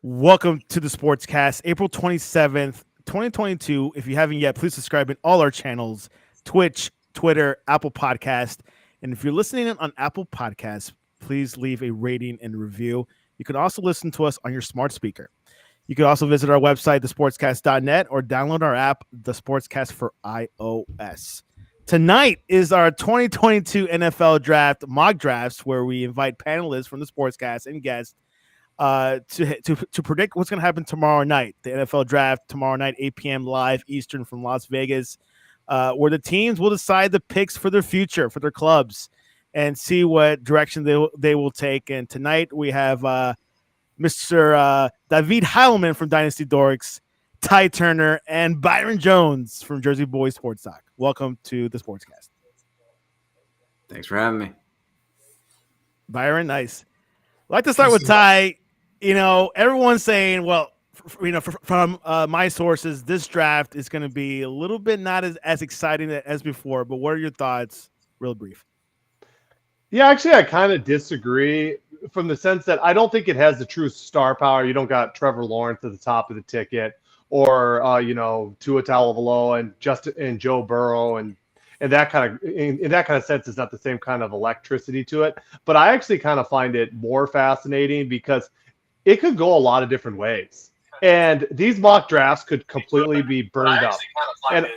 Welcome to the Sportscast, April 27th, 2022. If you haven't yet, please subscribe in all our channels, Twitch, Twitter, Apple Podcast. And if you're listening on Apple Podcasts, please leave a rating and review. You can also listen to us on your smart speaker. You can also visit our website, thesportscast.net, or download our app, The Sportscast for iOS. Tonight is our 2022 NFL Draft mock drafts, where we invite panelists from the Sportscast and guests to predict what's going to happen tomorrow night. The NFL Draft tomorrow night, 8 p.m. live Eastern from Las Vegas, where the teams will decide the picks for their future, for their clubs, and see what direction they will take. And tonight we have Mr. David Heilman from Dynasty Dorks, Ty Turner, and Byron Jones from Jersey Boys Sports Talk. Welcome to the Sportscast. Thanks for having me. Byron, nice. I'd like to start with Ty. You know, everyone's saying, well, from my sources, this draft is going to be a little bit not as exciting as before. But what are your thoughts? Real brief. Yeah, actually, I kind of disagree from the sense that I don't think it has the true star power. You don't got Trevor Lawrence at the top of the ticket, or Tua Tagovailoa and Joe Burrow and that kind of in that kind of sense is not the same kind of electricity to it. But I actually kind of find it more fascinating because it could go a lot of different ways, and these mock drafts could completely be burned up. And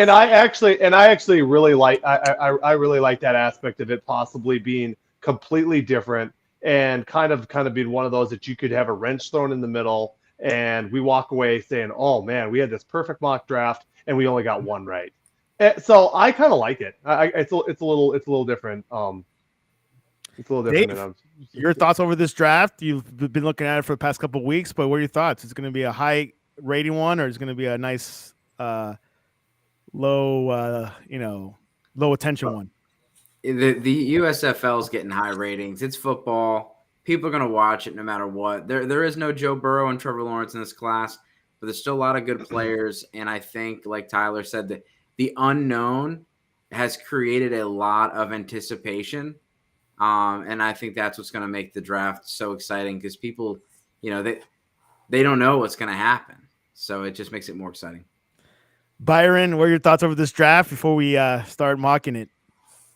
I actually really like I really like that aspect of it possibly being completely different and kind of being one of those that you could have a wrench thrown in the middle and we walk away saying, oh man, we had this perfect mock draft and we only got one right. So I kind of like it. It's a little different. It's a little different. Dave, your thoughts over this draft? You've been looking at it for the past couple of weeks, but what are your thoughts? Is it going to be a high rating one, or is it going to be a nice low attention one? The USFL is getting high ratings. It's football. People are going to watch it no matter what. There is no Joe Burrow and Trevor Lawrence in this class, but there's still a lot of good players. And I think, like Tyler said, that the unknown has created a lot of anticipation. And I think that's what's going to make the draft so exciting because people, they don't know what's going to happen. So it just makes it more exciting. Byron, what are your thoughts over this draft before we start mocking it?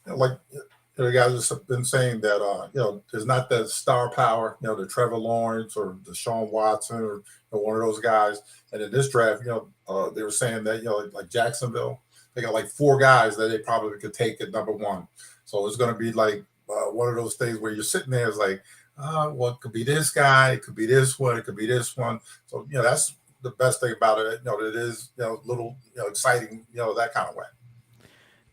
Like the guys have been saying that, there's not that star power, the Trevor Lawrence or Deshaun Watson or one of those guys. And in this draft, they were saying that, like Jacksonville, they got like 4 guys that they probably could take at number 1. So it's going to be like one of those things where you're sitting there, it's like, well, it could be this guy, it could be this one, it could be this one. So, that's the best thing about it. It is, a little, exciting, that kind of way.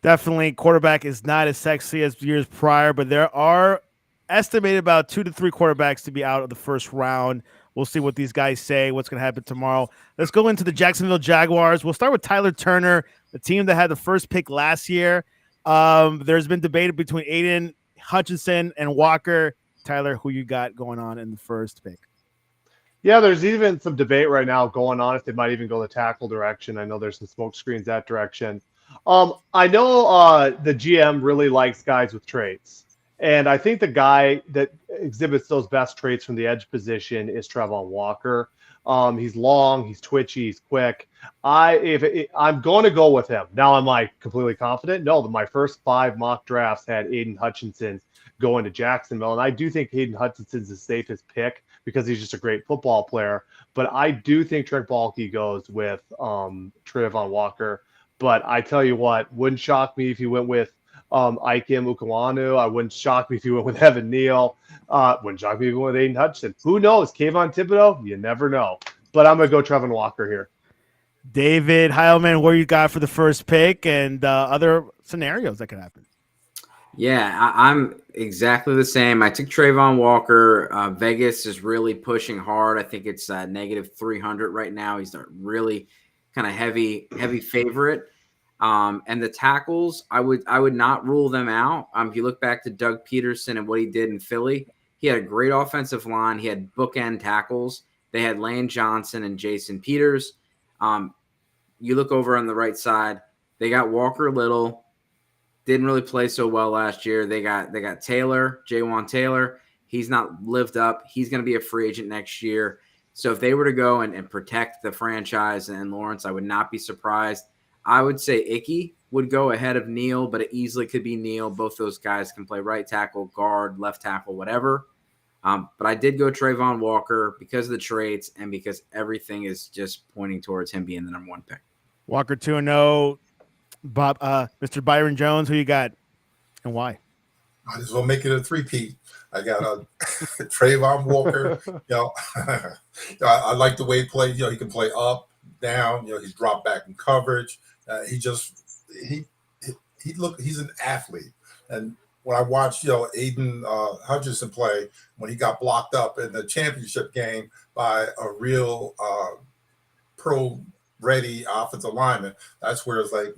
Definitely, quarterback is not as sexy as years prior, but there are estimated about 2 to 3 quarterbacks to be out of the first round. We'll see what these guys say, what's going to happen tomorrow. Let's go into the Jacksonville Jaguars. We'll start with Tyler Turner, the team that had the first pick last year. There's been debate between Aiden Hutchinson and Walker. Tyler, who you got going on in the first pick? Yeah, there's even some debate right now going on if they might even go the tackle direction. I know there's some smoke screens that direction. I know the GM really likes guys with traits. And I think the guy that exhibits those best traits from the edge position is Trevon Walker. He's long, he's twitchy, he's quick. I'm going to go with him. Now, am I completely confident? No, my first 5 mock drafts had Aiden Hutchinson going to Jacksonville. And I do think Aiden Hutchinson's the safest pick because he's just a great football player. But I do think Trent Baalke goes with Trevon Walker. But I tell you what, wouldn't shock me if he went with Ike Mukawanu. I wouldn't shock me if he went with Evan Neal. Wouldn't shock me if he went with Aiden Hutchinson. Who knows? Kayvon Thibodeaux? You never know. But I'm going to go Trevon Walker here. David Heilman, what you got for the first pick and other scenarios that could happen? Yeah, I'm exactly the same. I took Trevon Walker. Vegas is really pushing hard. I think it's negative 300 right now. He's a really kind of heavy favorite. And the tackles, I would not rule them out. If you look back to Doug Peterson and what he did in Philly, he had a great offensive line. He had bookend tackles. They had Lane Johnson and Jason Peters. You look over on the right side, they got Walker Little. Didn't really play so well last year. They got Taylor, Jaywan Taylor. He's not lived up. He's going to be a free agent next year. So if they were to go and protect the franchise and Lawrence, I would not be surprised. I would say Icky would go ahead of Neal, but it easily could be Neal. Both those guys can play right tackle, guard, left tackle, whatever. But I did go Trayvon Walker because of the traits and because everything is just pointing towards him being the number 1 pick. Walker 2-0. Bob, Mr. Byron Jones, who you got and why? Might as well make it a three-peat. I got Trayvon Walker. I like the way he plays. He can play up, down. He's dropped back in coverage. He's an athlete. And when I watched, Aiden Hutchinson play when he got blocked up in the championship game by a real pro-ready offensive lineman, that's where it's like,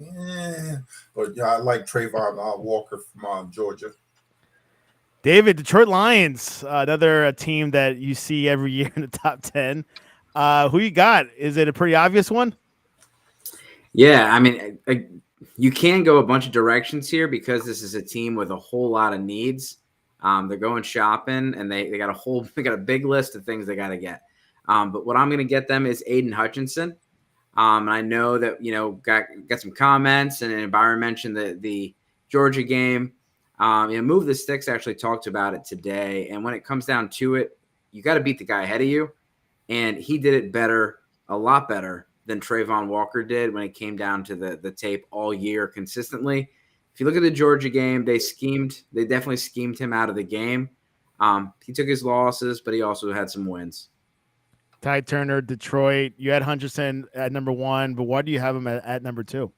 But I like Trayvon Walker from Georgia. David, Detroit Lions, another team that you see every year in the top 10. Who you got? Is it a pretty obvious one? Yeah, I mean, you can go a bunch of directions here because this is a team with a whole lot of needs. They're going shopping, and they got a big list of things they got to get. But what I'm going to get them is Aiden Hutchinson. And I know that got some comments, and Byron mentioned the Georgia game. Move the Sticks actually talked about it today, and when it comes down to it, you got to beat the guy ahead of you, and he did it better, a lot better than Trayvon Walker did when it came down to the tape all year consistently. If you look at the Georgia game, they definitely schemed him out of the game. He took his losses, but he also had some wins. Ty Turner, Detroit. You had Hutchinson at number 1, but why do you have him at number 2?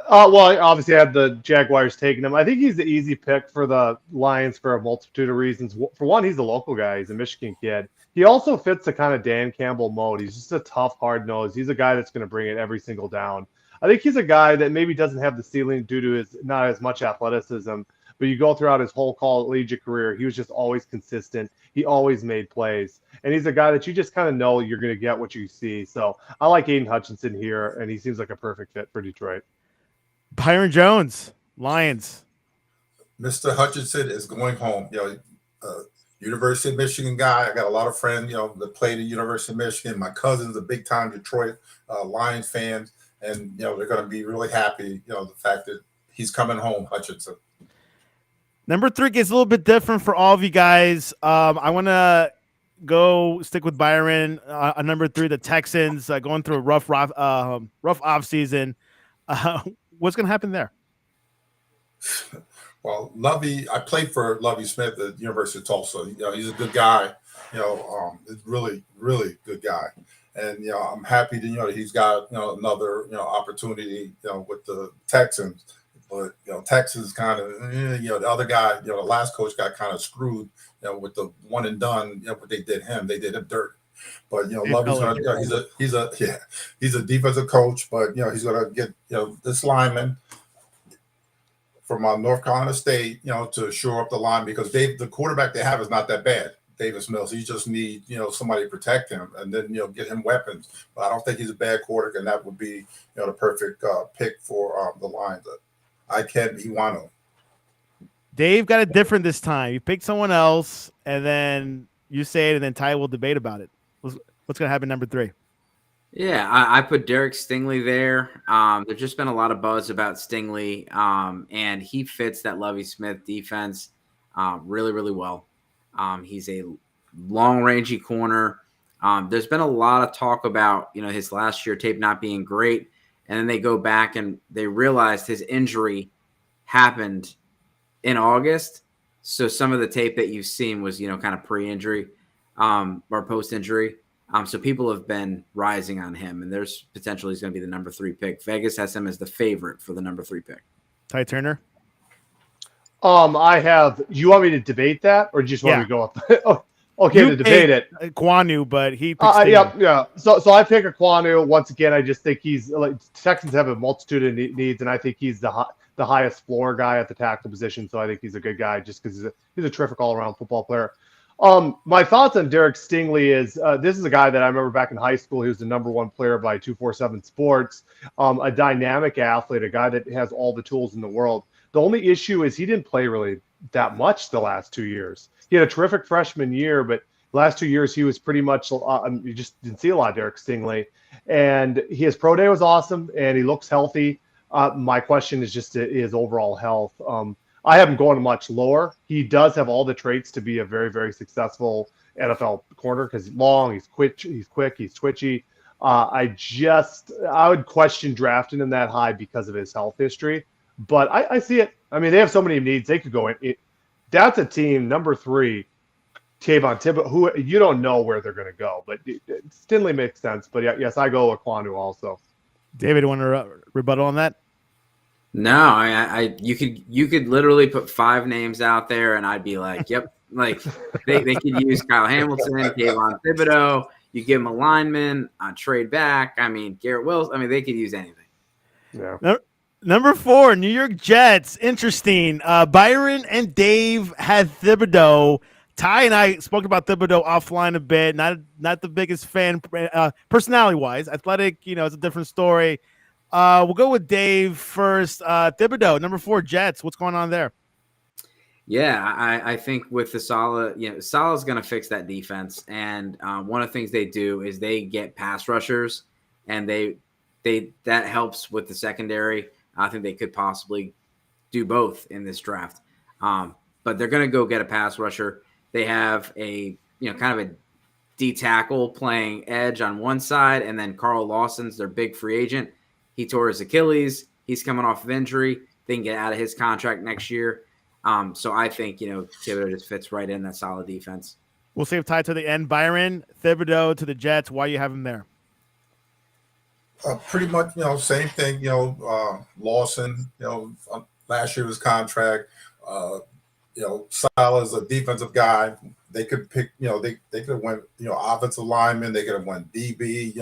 Well, obviously I had the Jaguars taking him. I think he's the easy pick for the Lions for a multitude of reasons. For one, he's a local guy. He's a Michigan kid. He also fits the kind of Dan Campbell mode. He's just a tough, hard-nosed. He's a guy that's going to bring it every single down. I think he's a guy that maybe doesn't have the ceiling due to his not as much athleticism, but you go throughout his whole collegiate career, he was just always consistent. He always made plays. And he's a guy that you just kind of know you're going to get what you see. So I like Aiden Hutchinson here, and he seems like a perfect fit for Detroit. Byron Jones, Lions. Mr. Hutchinson is going home. University of Michigan guy. I got a lot of friends, that played at University of Michigan. My cousin's a big-time Detroit Lions fan, and they're going to be really happy. The fact that he's coming home, Hutchinson. Number 3 gets a little bit different for all of you guys. I want to stick with Byron. Number 3, the Texans going through a rough off season. What's going to happen there? Well, Lovey, I played for Lovey Smith at the University of Tulsa. He's a good guy. Really, really good guy. And I'm happy to he's got another opportunity with the Texans. But Texas kind of the other guy the last coach got kind of screwed with the one and done. What they did him dirty. But Lovey's gonna he's a defensive coach, but he's gonna get this lineman from North Carolina State to shore up the line because the quarterback they have is not that bad. Davis Mills, he just needs somebody to protect him and then get him weapons. But I don't think he's a bad quarterback, and that would be the perfect pick for the Lions. I can't Iwano. Dave got it different this time. You picked someone else, and then you say it, and then Ty will debate about it. What's going to happen number 3? Yeah, I put Derek Stingley there. There's just been a lot of buzz about Stingley, and he fits that Lovie Smith defense really, really well. He's a long-rangey corner. There's been a lot of talk about his last year tape not being great, and then they go back and they realized his injury happened in August. So some of the tape that you've seen was kind of pre-injury or post-injury. So people have been rising on him, and there's potentially he's going to be the number 3 pick. Vegas has him as the favorite for the number 3 pick. Ty Turner. I have. You want me to debate that, or just want me to go up? Okay, to debate it. Kwanu, but he. Yeah. So I pick a Kwanu. Once again, I just think he's Texans have a multitude of needs, and I think he's the highest floor guy at the tackle position. So I think he's a good guy just because he's a terrific all around football player. My thoughts on Derek Stingley is this is a guy that I remember back in high school. He was the number 1 player by 247 Sports, a dynamic athlete, a guy that has all the tools in the world. The only issue is he didn't play really that much the last 2 years. He had a terrific freshman year, but The last 2 years, he was pretty much, you just didn't see a lot of Derek Stingley. And his pro day was awesome, and he looks healthy. My question is just his overall health. I haven't gone much lower. He does have all the traits to be a very, very successful NFL corner because he's long, he's quick, he's twitchy. I would question drafting him that high because of his health history. But I see it. I mean, they have so many needs. They could go in. That's a team, number 3, Kayvon Thibodeaux, who you don't know where they're going to go. But Stingley makes sense. But yes, I go with Kwanu also. David, want to rebuttal on that? No, you could literally put 5 names out there, and I'd be like, yep. Like they could use Kyle Hamilton, Kayvon Thibodeaux. You give them a lineman, trade back. I mean, Garrett Wilson. I mean, they could use anything. Yeah. Number 4, New York Jets. Interesting. Byron and Dave had Thibodeaux. Ty and I spoke about Thibodeaux offline a bit. Not the biggest fan, personality-wise. Athletic, it's a different story. We'll go with Dave first. Thibodeaux, number 4, Jets. What's going on there? Yeah, I think with the Saleh, Saleh's going to fix that defense. And one of the things they do is they get pass rushers, and that helps with the secondary. I think they could possibly do both in this draft. But they're going to go get a pass rusher. They have a kind of a D tackle playing edge on one side, and then Carl Lawson's their big free agent. He tore his Achilles. He's coming off of injury. They can get out of his contract next year. So I think, Thibodeaux just fits right in that solid defense. We'll save Ty to the end. Byron, Thibodeaux to the Jets. Why you have him there? Pretty much, same thing. Lawson, last year's contract. Saleh's a defensive guy. They could pick, they could have went, offensive lineman. They could have went DB,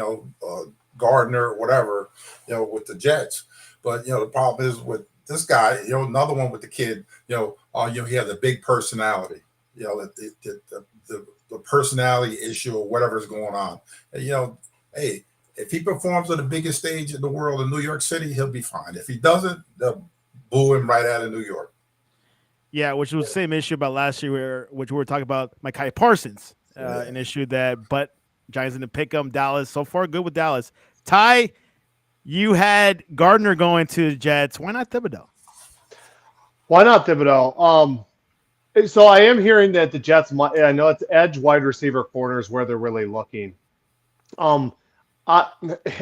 Gardner, whatever, with the Jets. But, the problem is with this guy, another one with the kid, he has a big personality, the personality issue or whatever's going on. And, hey, if he performs on the biggest stage in the world in New York City, he'll be fine. If he doesn't, they'll boo him right out of New York. Yeah, which was the same issue about last year, which we were talking about Micah Parsons, an issue but Giants didn't pick him. Dallas, so far good with Dallas. Ty, you had Gardner going to the Jets. Why not Thibodeaux? Why not Thibodeaux? So I am hearing that the Jets might. I know it's edge, wide receiver, corners where they're really looking. And I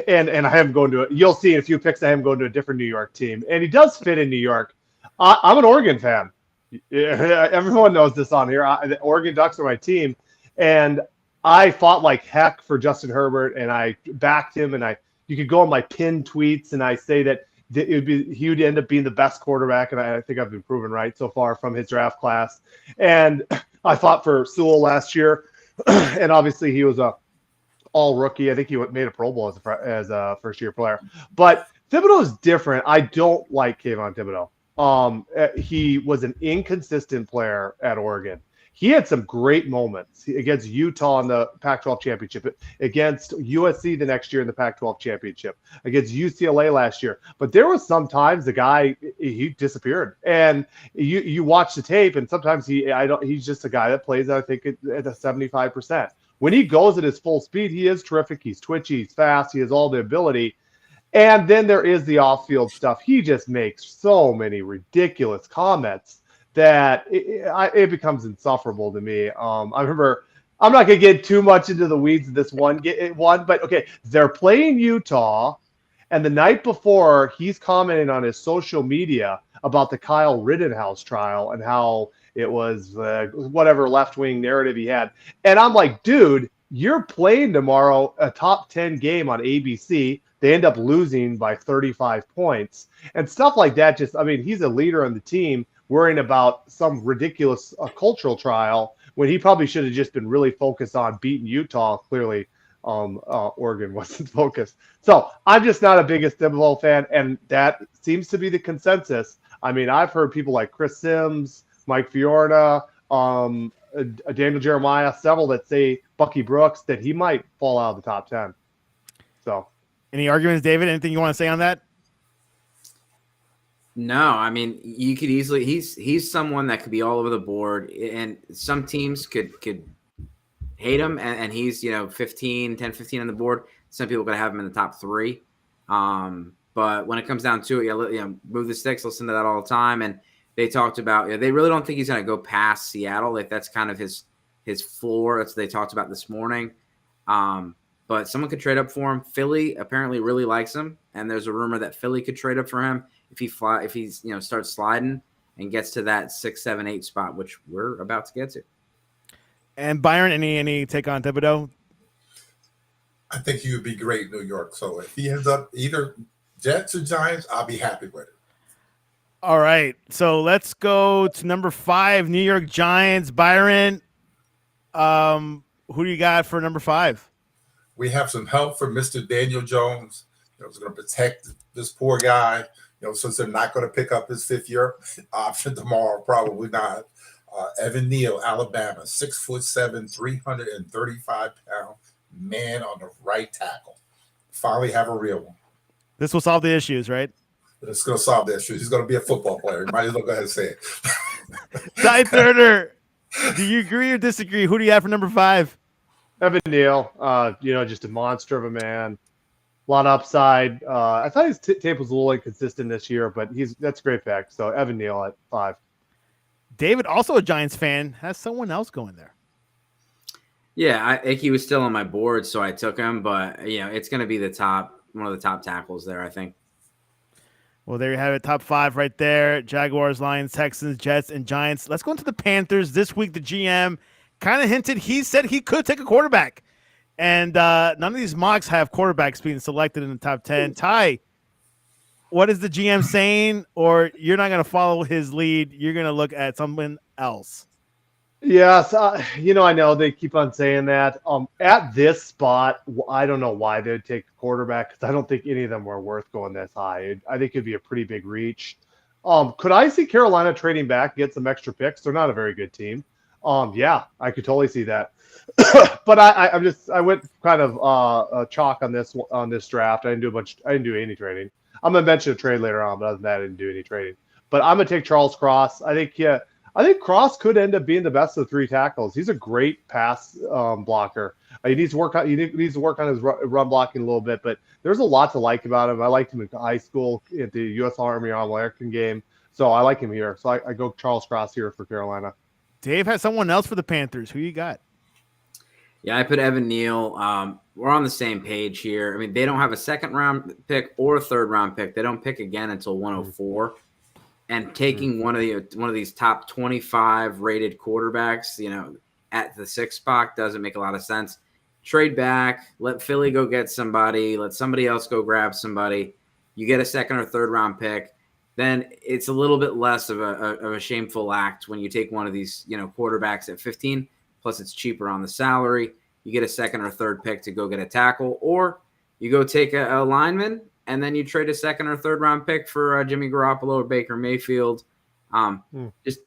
have him going to it. You'll see in a few picks I have him going to a different New York team, and he does fit in New York. I'm an Oregon fan. Everyone knows this on here. The Oregon Ducks are my team, and I fought like heck for Justin Herbert, and I backed him. And you could go on my pinned tweets, and I say that he would end up being the best quarterback, and I think I've been proven right so far from his draft class. And I fought for Sewell last year, and obviously he was a all rookie. I think he made a Pro Bowl as a first year player. But Thibodeaux is different. I don't like Kayvon Thibodeaux. He was an inconsistent player at Oregon. He had some great moments against Utah in the Pac-12 championship, against USC the next year in the Pac-12 championship, against UCLA last year. But there was sometimes the guy, he disappeared, and you watch the tape, and sometimes he's just a guy that plays, I think, at a 75%. When he goes at his full speed, he is terrific. He's twitchy, he's fast, he has all the ability. And then there is the off-field stuff. He just makes so many ridiculous comments that it becomes insufferable to me. I remember, I'm not going to get too much into the weeds of this one, but okay, they're playing Utah, and the night before, he's commenting on his social media about the Kyle Rittenhouse trial and how it was whatever left-wing narrative he had. And I'm like, dude, you're playing tomorrow a top 10 game on ABC. They end up losing by 35 points and stuff like that. He's a leader on the team worrying about some ridiculous cultural trial when he probably should have just been really focused on beating Utah. Clearly, Oregon wasn't focused. So I'm just not a biggest Thibodeaux fan, and that seems to be the consensus. I've heard people like Chris Sims, Mike Fiorina, Daniel Jeremiah, several that say Bucky Brooks, that he might fall out of the top 10. So. Any arguments, David? Anything you want to say on that? No, you could easily. He's someone that could be all over the board, and some teams could hate him, and he's 10, 15 on the board. Some people are going to have him in the top 3. But when it comes down to it, move the sticks. Listen to that all the time. And they talked about they really don't think he's going to go past Seattle. Like that's kind of his floor. That's what they talked about this morning. But someone could trade up for him. Philly apparently really likes him, and there's a rumor that Philly could trade up for him if he's starts sliding and gets to that 6, 7, 8 spot, which we're about to get to. And Byron, any take on Thibodeaux? I think he would be great in New York. So if he ends up either Jets or Giants, I'll be happy with it. All right. So let's go to number 5, New York Giants. Byron, who do you got for number 5? We have some help from Mr. Daniel Jones. He's going to protect this poor guy, since they're not going to pick up his 5th-year option tomorrow, probably not. Evan Neal, Alabama, 6'7", 335-pound man on the right tackle. Finally have a real one. This will solve the issues, right? It's going to solve the issues. He's going to be a football player. You might as well go ahead and say it. Ty Turner, do you agree or disagree? Who do you have for number 5? Evan Neal, just a monster of a man. A lot of upside. I thought his tape was a little inconsistent this year, but that's a great pick. So Evan Neal at 5. David, also a Giants fan, has someone else going there. Yeah, I think he was still on my board, so I took him. But it's going to be one of the top tackles there, I think. Well, there you have it. Top 5 right there. Jaguars, Lions, Texans, Jets, and Giants. Let's go into the Panthers. This week, the GM kind of hinted. He said he could take a quarterback. And none of these mocks have quarterbacks being selected in the top 10. Ty, what is the GM saying? Or you're not going to follow his lead. You're going to look at someone else. Yes, I know they keep on saying that. At this spot, I don't know why they would take a quarterback because I don't think any of them were worth going this high. I think it'd be a pretty big reach. Could I see Carolina trading back, get some extra picks? They're not a very good team. Yeah, I could totally see that. But I went kind of chalk on this draft. I didn't do any trading. I'm gonna mention a trade later on, but other than that, I didn't do any trading. But I'm gonna take Charles Cross. I think Cross could end up being the best of the 3 tackles. He's a great pass blocker. He needs to work on his run blocking a little bit, but there's a lot to like about him. I liked him in high school at the U.S. Army All-American game, so I like him here. So I go Charles Cross here for Carolina. Dave has someone else for the Panthers. Who you got? Yeah, I put Evan Neal. We're on the same page here. I mean, they don't have a 2nd-round pick or a 3rd-round pick. They don't pick again until 104. And taking one of these top 25 rated quarterbacks, at the 6th spot doesn't make a lot of sense. Trade back, let Philly go get somebody, let somebody else go grab somebody. You get a 2nd or 3rd round pick, then it's a little bit less of a shameful act when you take one of these, quarterbacks at 15. Plus, it's cheaper on the salary. You get a 2nd or 3rd pick to go get a tackle, or you go take a lineman. And then you trade a 2nd or 3rd round pick for Jimmy Garoppolo or Baker Mayfield. Just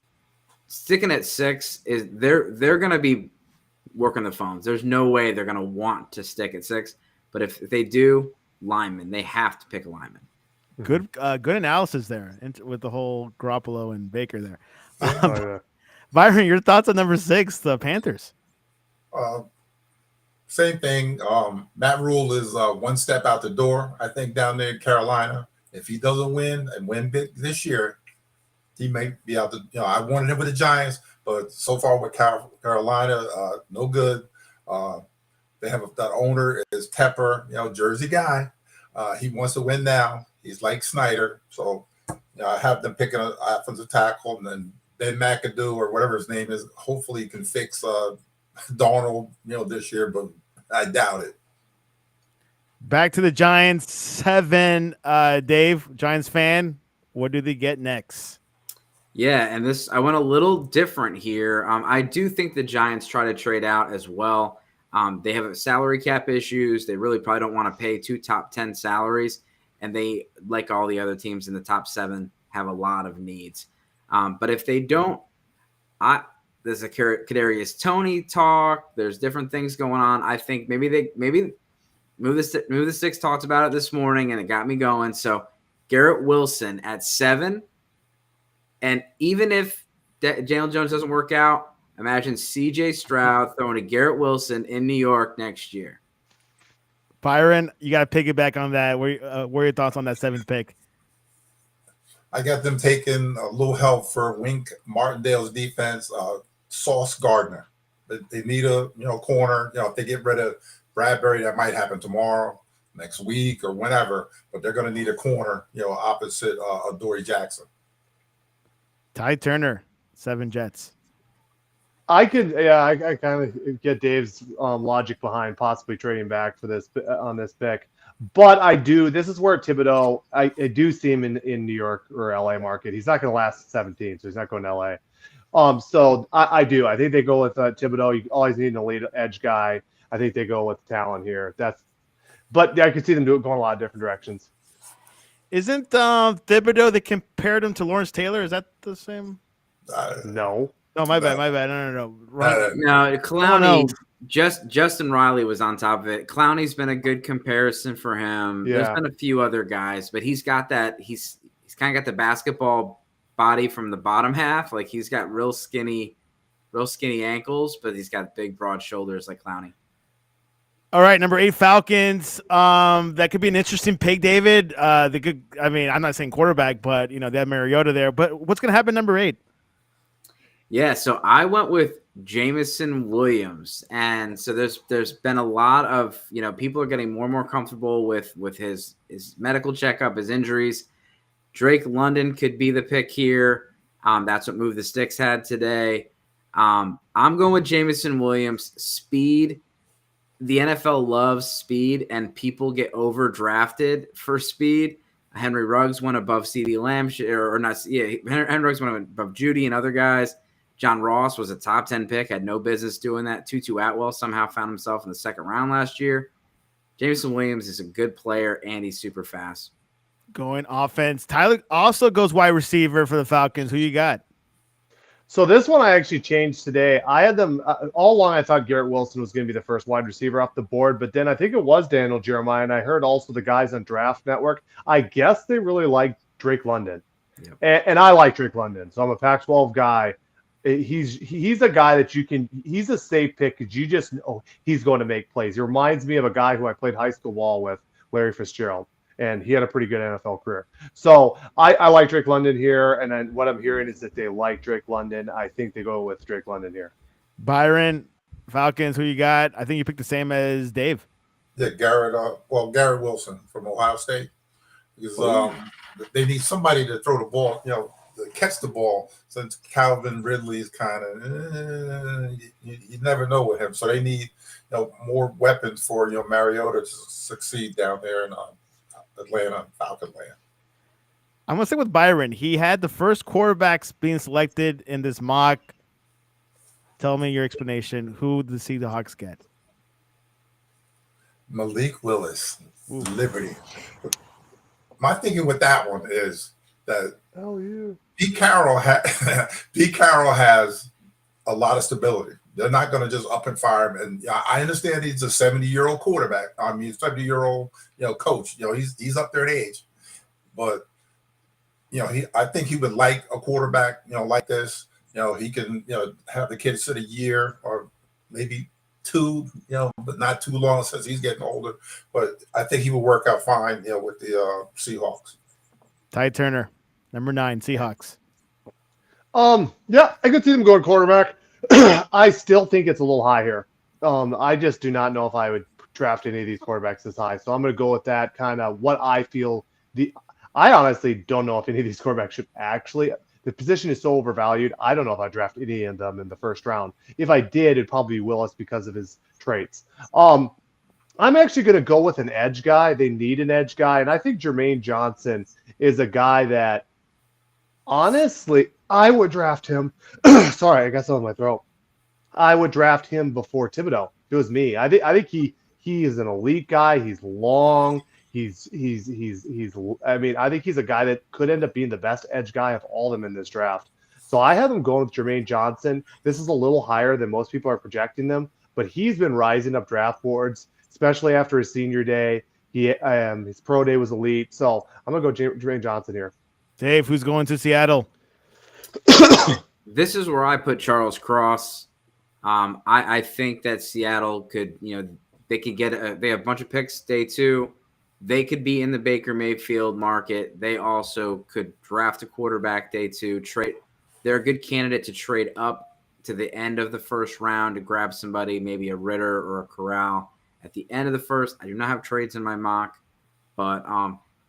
sticking at 6 is they're going to be working the phones. There's no way they're going to want to stick at 6. But if they do, lineman, they have to pick a lineman. Good analysis there with the whole Garoppolo and Baker there. Byron, your thoughts on number 6, the Panthers? Same thing. Matt Rule is one step out the door, I think, down there in Carolina. If he doesn't win and win big this year, he may be out the. I wanted him with the Giants, but so far with Carolina, no good. They have that owner is Tepper, Jersey guy. He wants to win now. He's like Snyder, so I have them picking an offensive tackle, and then Ben McAdoo or whatever his name is. Hopefully, he can fix Darnold, this year, but I doubt it. Back to the Giants, 7. Dave, Giants fan, what do they get next? Yeah, and I went a little different here. I do think the Giants try to trade out as well. They have salary cap issues. They really probably don't want to pay 2 top 10 salaries, and they, like all the other teams in the top 7, have a lot of needs. But if they don't, there's a Kadarius Toney talk. There's different things going on. I think maybe Move the Sticks talked about it this morning, and it got me going. So Garrett Wilson at 7, and even if Daniel Jones doesn't work out, Imagine C.J. Stroud throwing to Garrett Wilson in New York next year. Byron, you got to piggyback on that. What are your thoughts on that 7th pick? I got them taking a little help for Wink Martindale's defense. Sauce Gardner. They need a corner. If they get rid of Bradbury, that might happen tomorrow, next week, or whenever. But they're going to need a corner. Opposite Dory Jackson. Ty Turner, 7 Jets. I kind of get Dave's logic behind possibly trading back for this on this pick. But this is where Thibodeaux, I do see him in New York or LA market. He's not going to last 17, so he's not going to LA. So I do. I think they go with Thibodeaux. You always need an elite edge guy. I think they go with talent here. But I could see them going a lot of different directions. Isn't Thibodeaux, they compared him to Lawrence Taylor? Is that the same? No. No, my bad. No. No, Clowney. Justin Riley was on top of it. Clowney's been a good comparison for him. Yeah. There's been a few other guys, but he's got that. He's kind of got the basketball body from the bottom half. Like he's got real skinny ankles, but he's got big, broad shoulders like Clowney. All right, number 8 Falcons. That could be an interesting pick, David. I'm not saying quarterback, but they have Mariota there. But what's going to happen number 8? Yeah, so I went with Jamison Williams, and so there's been a lot of people are getting more and more comfortable with his medical checkup, his injuries. Drake London could be the pick here. That's what Move the Sticks had today. I'm going with Jamison Williams. Speed. The NFL loves speed, and people get overdrafted for speed. Henry Ruggs went above CeeDee Lamb, Henry Ruggs went above Judy and other guys. John Ross was a top 10 pick, had no business doing that. Tutu Atwell somehow found himself in the 2nd round last year. Jameson Williams is a good player, and he's super fast. Going offense. Tyler also goes wide receiver for the Falcons. Who you got? So this one I actually changed today. I had them all along. I thought Garrett Wilson was going to be the first wide receiver off the board, but then I think it was Daniel Jeremiah, and I heard also the guys on Draft Network. I guess they really like Drake London, and I like Drake London. So I'm a Pac-12 guy. He's a guy that he's a safe pick because you just know he's going to make plays. He reminds me of a guy who I played high school ball with, Larry Fitzgerald, and he had a pretty good NFL career. So I like Drake London here, and then what I'm hearing is that they like Drake London. I think they go with Drake London here. Byron, Falcons, who you got? I think you picked the same as Dave. Yeah, Garrett Wilson from Ohio State. Because they need somebody to throw the ball, catch the ball, since Calvin Ridley is kind of you never know with him. So they need more weapons for Mariota to succeed down there in Atlanta, Falcon land. I'm gonna stick with Byron. He had the first quarterbacks being selected in this mock. Tell me your explanation. Who did the Seahawks get? Malik Willis, Liberty. My thinking with that one is that Pete Carroll has a lot of stability. They're not going to just up and fire him. And I understand he's a 70-year-old quarterback. 70-year-old coach. He's up there in age, but I think he would like a quarterback like this. He can have the kid sit a year or maybe 2, but not too long since he's getting older. But I think he will work out fine, with the Seahawks. Ty Turner, number 9, Seahawks. Yeah, I could see them going quarterback. I still think it's a little high here. I just do not know if I would draft any of these quarterbacks this high. So I'm going to go with that kind of what I feel. I honestly don't know if any of these quarterbacks should actually. The position is so overvalued. I don't know if I draft any of them in the first round. If I did, it'd probably be Willis because of his traits. I'm actually going to go with an edge guy. They need an edge guy, and I think Jermaine Johnson is a guy that, honestly, I would draft him. Sorry, I got something in my throat. I would draft him before Thibodeaux. If it was me. I think he is an elite guy. He's long. I think he's a guy that could end up being the best edge guy of all of them in this draft. So I have him going with Jermaine Johnson. This is a little higher than most people are projecting them, but he's been rising up draft boards, especially after his senior day. His pro day was elite. So I'm going to go Jermaine Johnson here. Dave, who's going to Seattle? This is where I put Charles Cross. I think that Seattle could, they could get they have a bunch of picks day 2. They could be in the Baker Mayfield market. They also could draft a quarterback day 2. They're a good candidate to trade up to the end of the first round to grab somebody, maybe a Ritter or a Corral at the end of the first. I do not have trades in my mock, but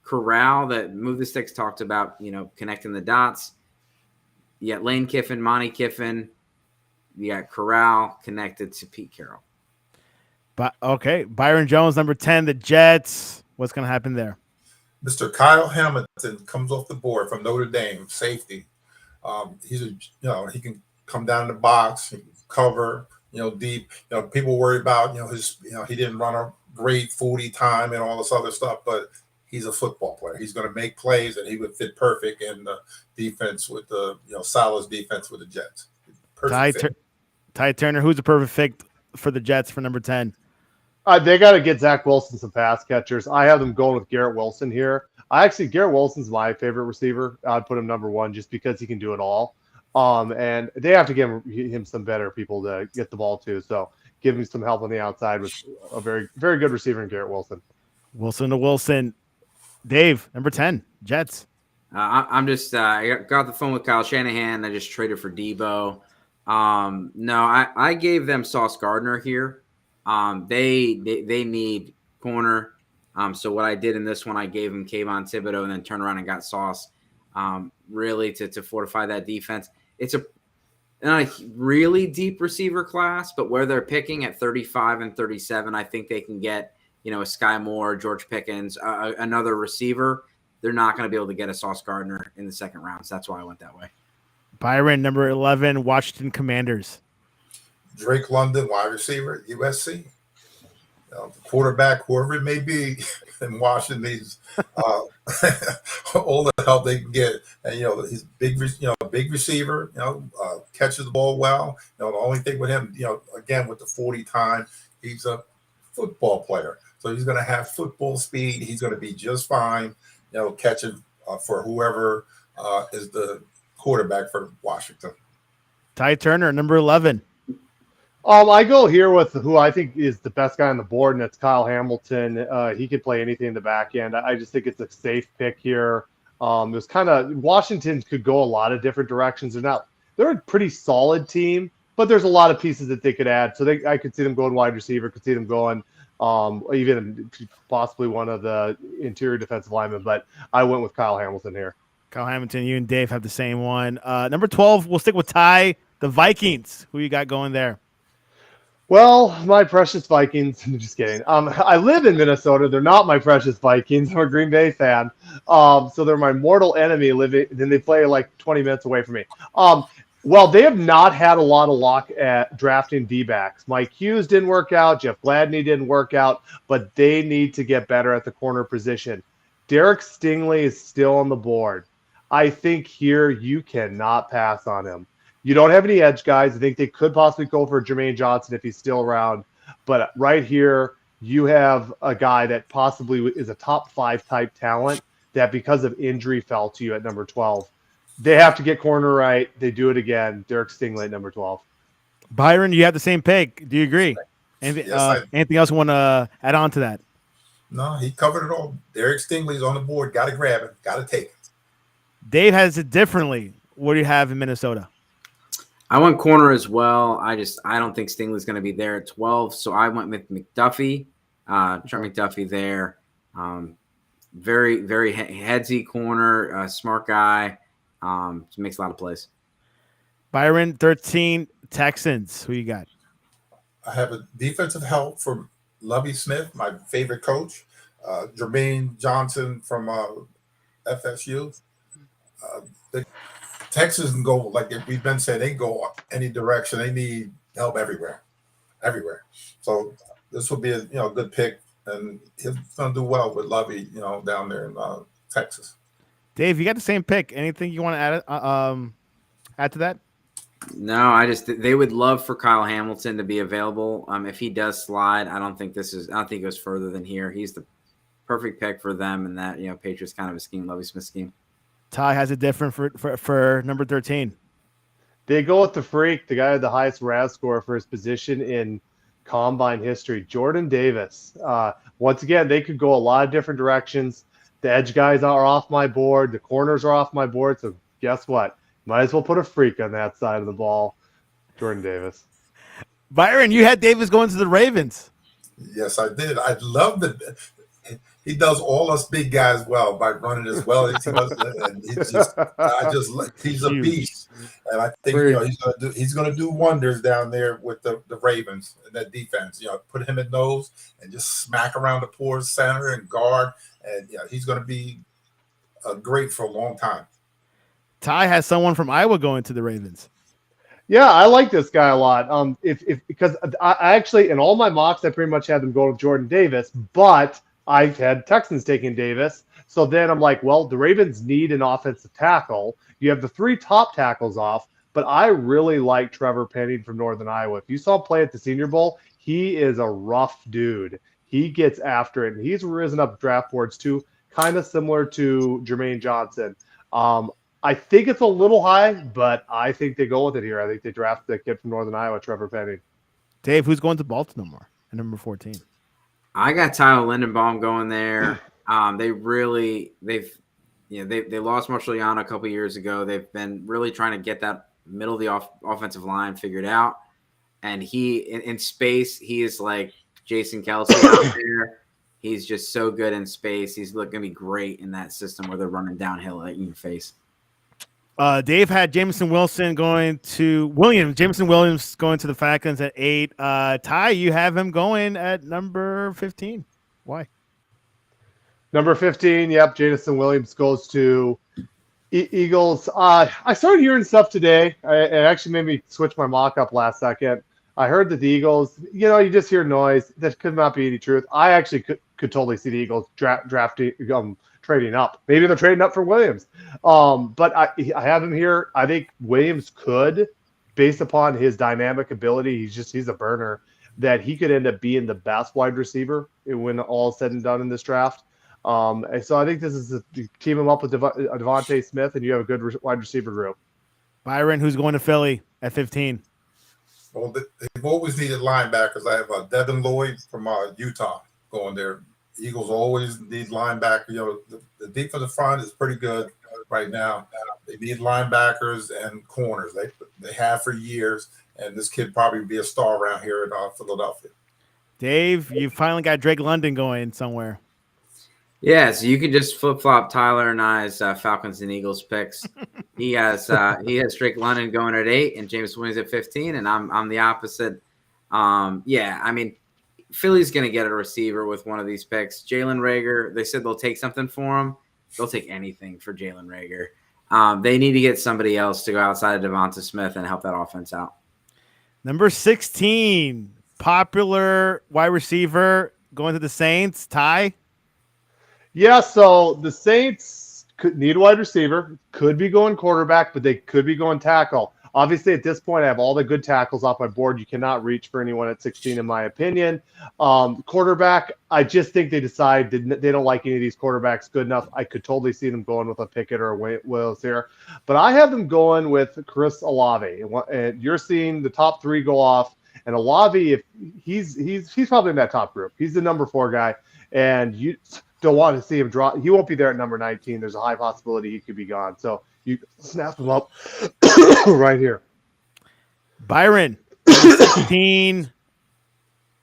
Corral that Move the Sticks talked about, connecting the dots. You got Lane Kiffin, Monty Kiffin. You got Corral connected to Pete Carroll. But okay, Byron Jones, number 10, the Jets. What's going to happen there? Mr. Kyle Hamilton comes off the board from Notre Dame, safety. He can come down the box, he can cover, deep. People worry about, he didn't run a great 40 time and all this other stuff, but he's a football player. He's going to make plays, and he would fit perfect in the defense with the, Salah's defense with the Jets. Ty Turner, who's the perfect fit for the Jets for number 10? They got to get Zach Wilson some pass catchers. I have them going with Garrett Wilson here. Garrett Wilson's my favorite receiver. I'd put him number 1 just because he can do it all. And they have to give him some better people to get the ball to. So give him some help on the outside with a very, very good receiver in Garrett Wilson. Wilson to Wilson. Dave, number 10, Jets. I'm just I got the phone with Kyle Shanahan. I just traded for Debo. No, I gave them Sauce Gardner here. They need corner. So what I did in this one, I gave him Kayvon Thibodeaux and then turned around and got Sauce, really to fortify that defense. It's not a really deep receiver class, but where they're picking at 35 and 37, I think they can get, a Sky Moore, George Pickens, another receiver. They're not going to be able to get a Sauce Gardner in the second round. So that's why I went that way. Byron, number 11, Washington Commanders. Drake London, wide receiver, USC. The quarterback, whoever it may be in Washington, needs all the help they can get. And he's big receiver. Catches the ball well. The only thing with him, again with the 40 time, he's a football player, so he's going to have football speed. He's going to be just fine. Catching for whoever is the quarterback for Washington. Ty Turner, number 11. I go here with who I think is the best guy on the board, and that's Kyle Hamilton. He could play anything in the back end. I just think it's a safe pick here. There's kind of Washington could go a lot of different directions. They're a pretty solid team, but there's a lot of pieces that they could add. So I could see them going wide receiver, could see them going even possibly one of the interior defensive linemen. But I went with Kyle Hamilton here. Kyle Hamilton, you and Dave have the same one. Number 12, we'll stick with Ty, the Vikings. Who you got going there? Well, my precious Vikings. I'm just kidding. I live in Minnesota. They're not my precious Vikings. I'm a Green Bay fan. So they're my mortal enemy living. Then they play like 20 minutes away from me. Well, they have not had a lot of luck at drafting D-backs. Mike Hughes didn't work out. Jeff Gladney didn't work out. But they need to get better at the corner position. Derek Stingley is still on the board. I think here you cannot pass on him. You don't have any edge guys. I think they could possibly go for Jermaine Johnson if he's still around. But right here, you have a guy that possibly is a top 5 type talent that because of injury fell to you at number 12. They have to get corner right. They do it again. Derek Stingley at number 12. Byron, you have the same pick. Do you agree? Anything else you want to add on to that? No, he covered it all. Derek Stingley's on the board. Got to grab it. Got to take it. Dave has it differently. What do you have in Minnesota? I went corner as well. I don't think Stingley's going to be there at 12, so I went with McDuffie. Trent McDuffie there. Very, very headsy corner, smart guy. Makes a lot of plays. Byron, 13, Texans. Who you got? I have a defensive help from Lovie Smith, my favorite coach. Jermaine Johnson from FSU. The Texans can go, like we've been saying, they can go any direction. They need help everywhere. So this will be a good pick, and he's going to do well with Lovie, down there in Texas. Dave, you got the same pick. Anything you want to add to that? No, they would love for Kyle Hamilton to be available. If he does slide, I don't think it goes further than here. He's the perfect pick for them, and that Patriots kind of a scheme, Lovie Smith scheme. Ty has it different for number 13. They go with the freak, the guy with the highest RAS score for his position in combine history, Jordan Davis. Once again, they could go a lot of different directions. The edge guys are off my board. The corners are off my board. So guess what? Might as well put a freak on that side of the ball. Jordan Davis. Byron, you had Davis going to the Ravens. Yes, I did. I love that he does all us big guys well by running as well as he does. And he's a beast. And I think he's gonna do wonders down there with the Ravens and that defense. Put him in those and just smack around the poor center and guard. And he's gonna be great for a long time. Ty has someone from Iowa going to the Ravens. Yeah, I like this guy a lot. Because I actually, in all my mocks, I pretty much had them go with Jordan Davis, but I had Texans taking Davis. So then I'm like, well, the Ravens need an offensive tackle. You have the 3 top tackles off, but I really like Trevor Penning from Northern Iowa. If you saw him play at the Senior Bowl, he is a rough dude. He gets after it, and he's risen up draft boards too, kind of similar to Jermaine Johnson. I think it's a little high, but I think they go with it here. I think they draft the kid from Northern Iowa, Trevor Penning. Dave, who's going to Baltimore at number 14? I got Tyler Lindenbaum going there. They lost Marshall Yano a couple years ago. They've been really trying to get that middle of the offensive line figured out. And he, in space, he is like Jason Kelsey out there. He's just so good in space. He's going to be great in that system where they're running downhill at your face. Dave had Jameson Williams going to the Falcons at 8. Ty, you have him going at number 15. Why? Number 15, yep, Jameson Williams goes to Eagles. I started hearing stuff today. It actually made me switch my mock up last second. I heard that the Eagles, you just hear noise. That could not be any truth. I actually could totally see the Eagles drafting trading up. Maybe they're trading up for Williams. But I have him here. I think Williams could, based upon his dynamic ability, he's a burner, that he could end up being the best wide receiver when all is said and done in this draft. And so I think this is to team him up with Devontae Smith, and you have a good wide receiver group. Byron, who's going to Philly at 15? Well, they've always needed linebackers. I have Devin Lloyd from Utah going there. Eagles always need linebackers. The defensive front is pretty good right now. They need linebackers and corners. They have for years, and this kid probably be a star around here in Philadelphia. Dave, you finally got Drake London going somewhere. Yeah, so you can just flip-flop Tyler and I's Falcons and Eagles picks. He has Drake London going at 8 and Jameson Williams at 15, and I'm the opposite. Philly's going to get a receiver with one of these picks. Jalen Reagor, they said they'll take something for him. They'll take anything for Jalen Reagor. They need to get somebody else to go outside of Devonta Smith and help that offense out. Number 16, popular wide receiver going to the Saints. Ty? Yeah, so the Saints could need a wide receiver, could be going quarterback, but they could be going tackle. Obviously, at this point, I have all the good tackles off my board. You cannot reach for anyone at 16, in my opinion. Quarterback, I just think they decide they don't like any of these quarterbacks good enough. I could totally see them going with a Pickett or a Willis here. But I have them going with Chris Olave. And you're seeing the top 3 go off. And Olave, if he's probably in that top group. He's the number 4 guy. And you don't want to see him drop. He won't be there at number 19. There's a high possibility he could be gone. So you snap him up right here. Byron, 16.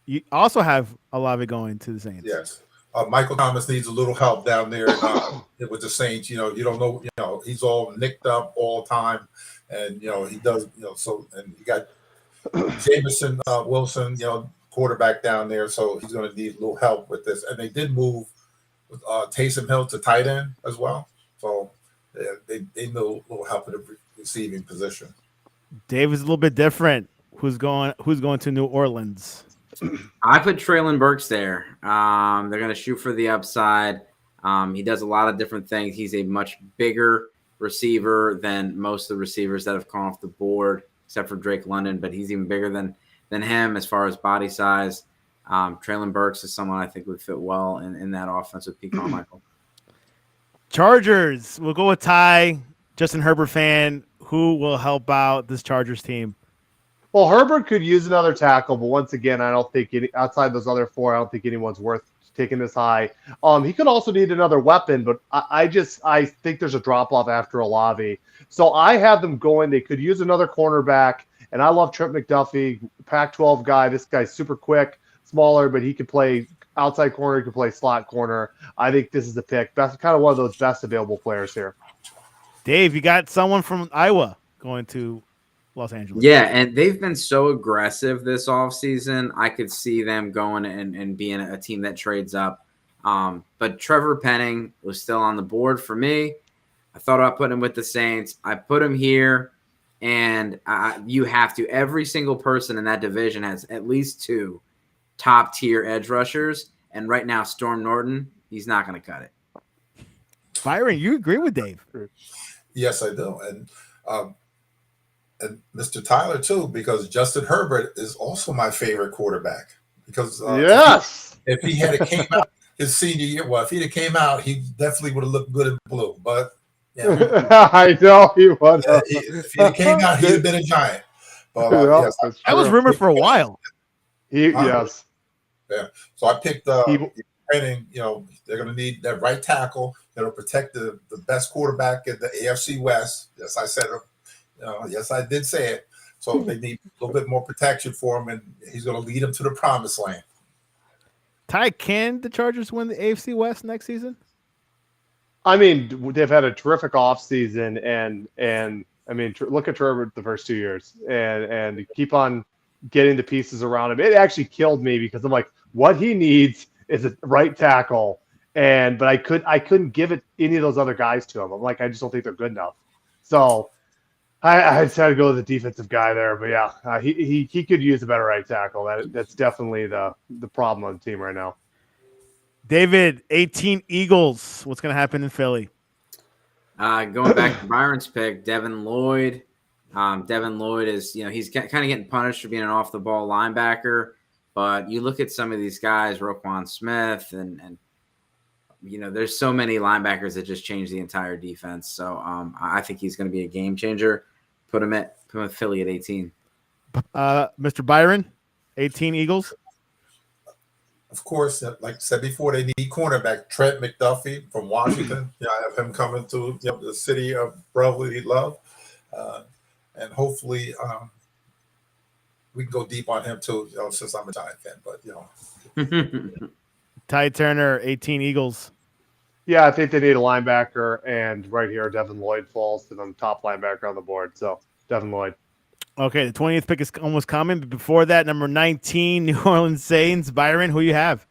You also have Olave going to the Saints. Yes. Michael Thomas needs a little help down there with the Saints. You don't know, he's all nicked up all the time. And, he does, and you got Jameson Wilson, quarterback down there. So he's going to need a little help with this. And they did move Taysom Hill to tight end as well. So they need a little help in the receiving position. Dave is a little bit different. Who's going to New Orleans? I put Treylon Burks there. They're going to shoot for the upside. He does a lot of different things. He's a much bigger receiver than most of the receivers that have come off the board, except for Drake London, but he's even bigger than him as far as body size. Treylon Burks is someone I think would fit well in that offense with Pete Carmichael. Chargers. We'll go with Ty, Justin Herbert fan. who will help out this Chargers team? Well, Herbert could use another tackle, but once again, I don't think outside those other four, I don't think anyone's worth taking this high. He could also need another weapon, but I think there's a drop off after Olave. So I have them going. They could use another cornerback, and I love Trent McDuffie, Pac-12 guy. This guy's super quick, smaller, but he could play outside corner. He could play slot corner. I think this is the pick. That's kind of one of those best available players here. Dave, you got someone from Iowa going to Los Angeles. Yeah, and they've been so aggressive this offseason. I could see them going and being a team that trades up. But Trevor Penning was still on the board for me. I thought about putting him with the Saints. I put him here, and you have to. Every single person in that division has at least 2 top-tier edge rushers. And right now, Storm Norton, he's not going to cut it. Byron, you agree with Dave? Yes, I do. And Mr. Tyler too, because Justin Herbert is also my favorite quarterback. Because yes, if he had came out his senior year, well, if he'd have came out, he definitely would have looked good in blue. But yeah, I know he would. If he came out, he'd have been a giant. But yes, that was rumored for a while. Yes. Yeah. So I picked Penning. They're going to need that right tackle that'll protect the best quarterback in the AFC West. Yes, I said it. Yes, I did say it. So they need a little bit more protection for him, and he's going to lead them to the promised land. Ty, can the Chargers win the AFC West next season? I mean, they've had a terrific offseason, and I mean, look at Trevor the first 2 years, and keep on getting the pieces around him. It actually killed me because I'm like, what he needs is a right tackle, but I couldn't give it any of those other guys to him. I'm like, I just don't think they're good enough. So I just had to go with the defensive guy there, but yeah, he could use a better right tackle. That's definitely the problem on the team right now. David, 18 Eagles. What's going to happen in Philly? Going back to Byron's pick, Devin Lloyd. Devin Lloyd is, he's kind of getting punished for being an off-the-ball linebacker, but you look at some of these guys, Roquan Smith, and there's so many linebackers that just change the entire defense. So I think he's going to be a game changer. Put him with Philly at 18. Mr. Byron, 18 Eagles. Of course, like I said before, they need cornerback Trent McDuffie from Washington. I have him coming to the city of brotherly love, and hopefully we can go deep on him too. Since I'm a Giant fan, but Ty Turner, 18 Eagles. Yeah, I think they need a linebacker, and right here, Devin Lloyd falls to them, top linebacker on the board. So, Devin Lloyd. Okay, the 20th pick is almost coming, but before that, number 19, New Orleans Saints. Byron, who you have?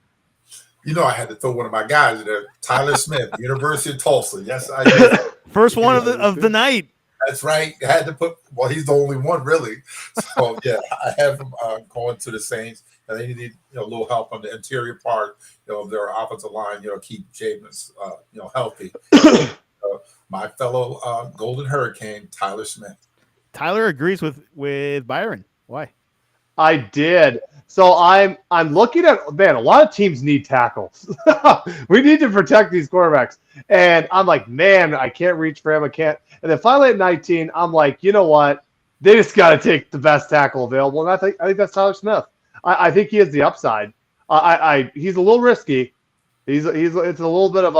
I had to throw one of my guys in there, Tyler Smith, University of Tulsa. Yes, I did. First one of the night. That's right. I had to put. Well, he's the only one really. So yeah, I have him going to the Saints, and they need a little help on the interior part, of their offensive line. Keep Jameson, healthy. My fellow Golden Hurricane, Tyler Smith. Tyler agrees with Byron. Why? I did. So I'm looking at, man, a lot of teams need tackles. We need to protect these quarterbacks. And I'm like, man, I can't reach for him. I can't. And then finally at 19, I'm like, you know what? They just got to take the best tackle available. And I think that's Tyler Smith. I think he has the upside. He's a little risky. It's a little bit of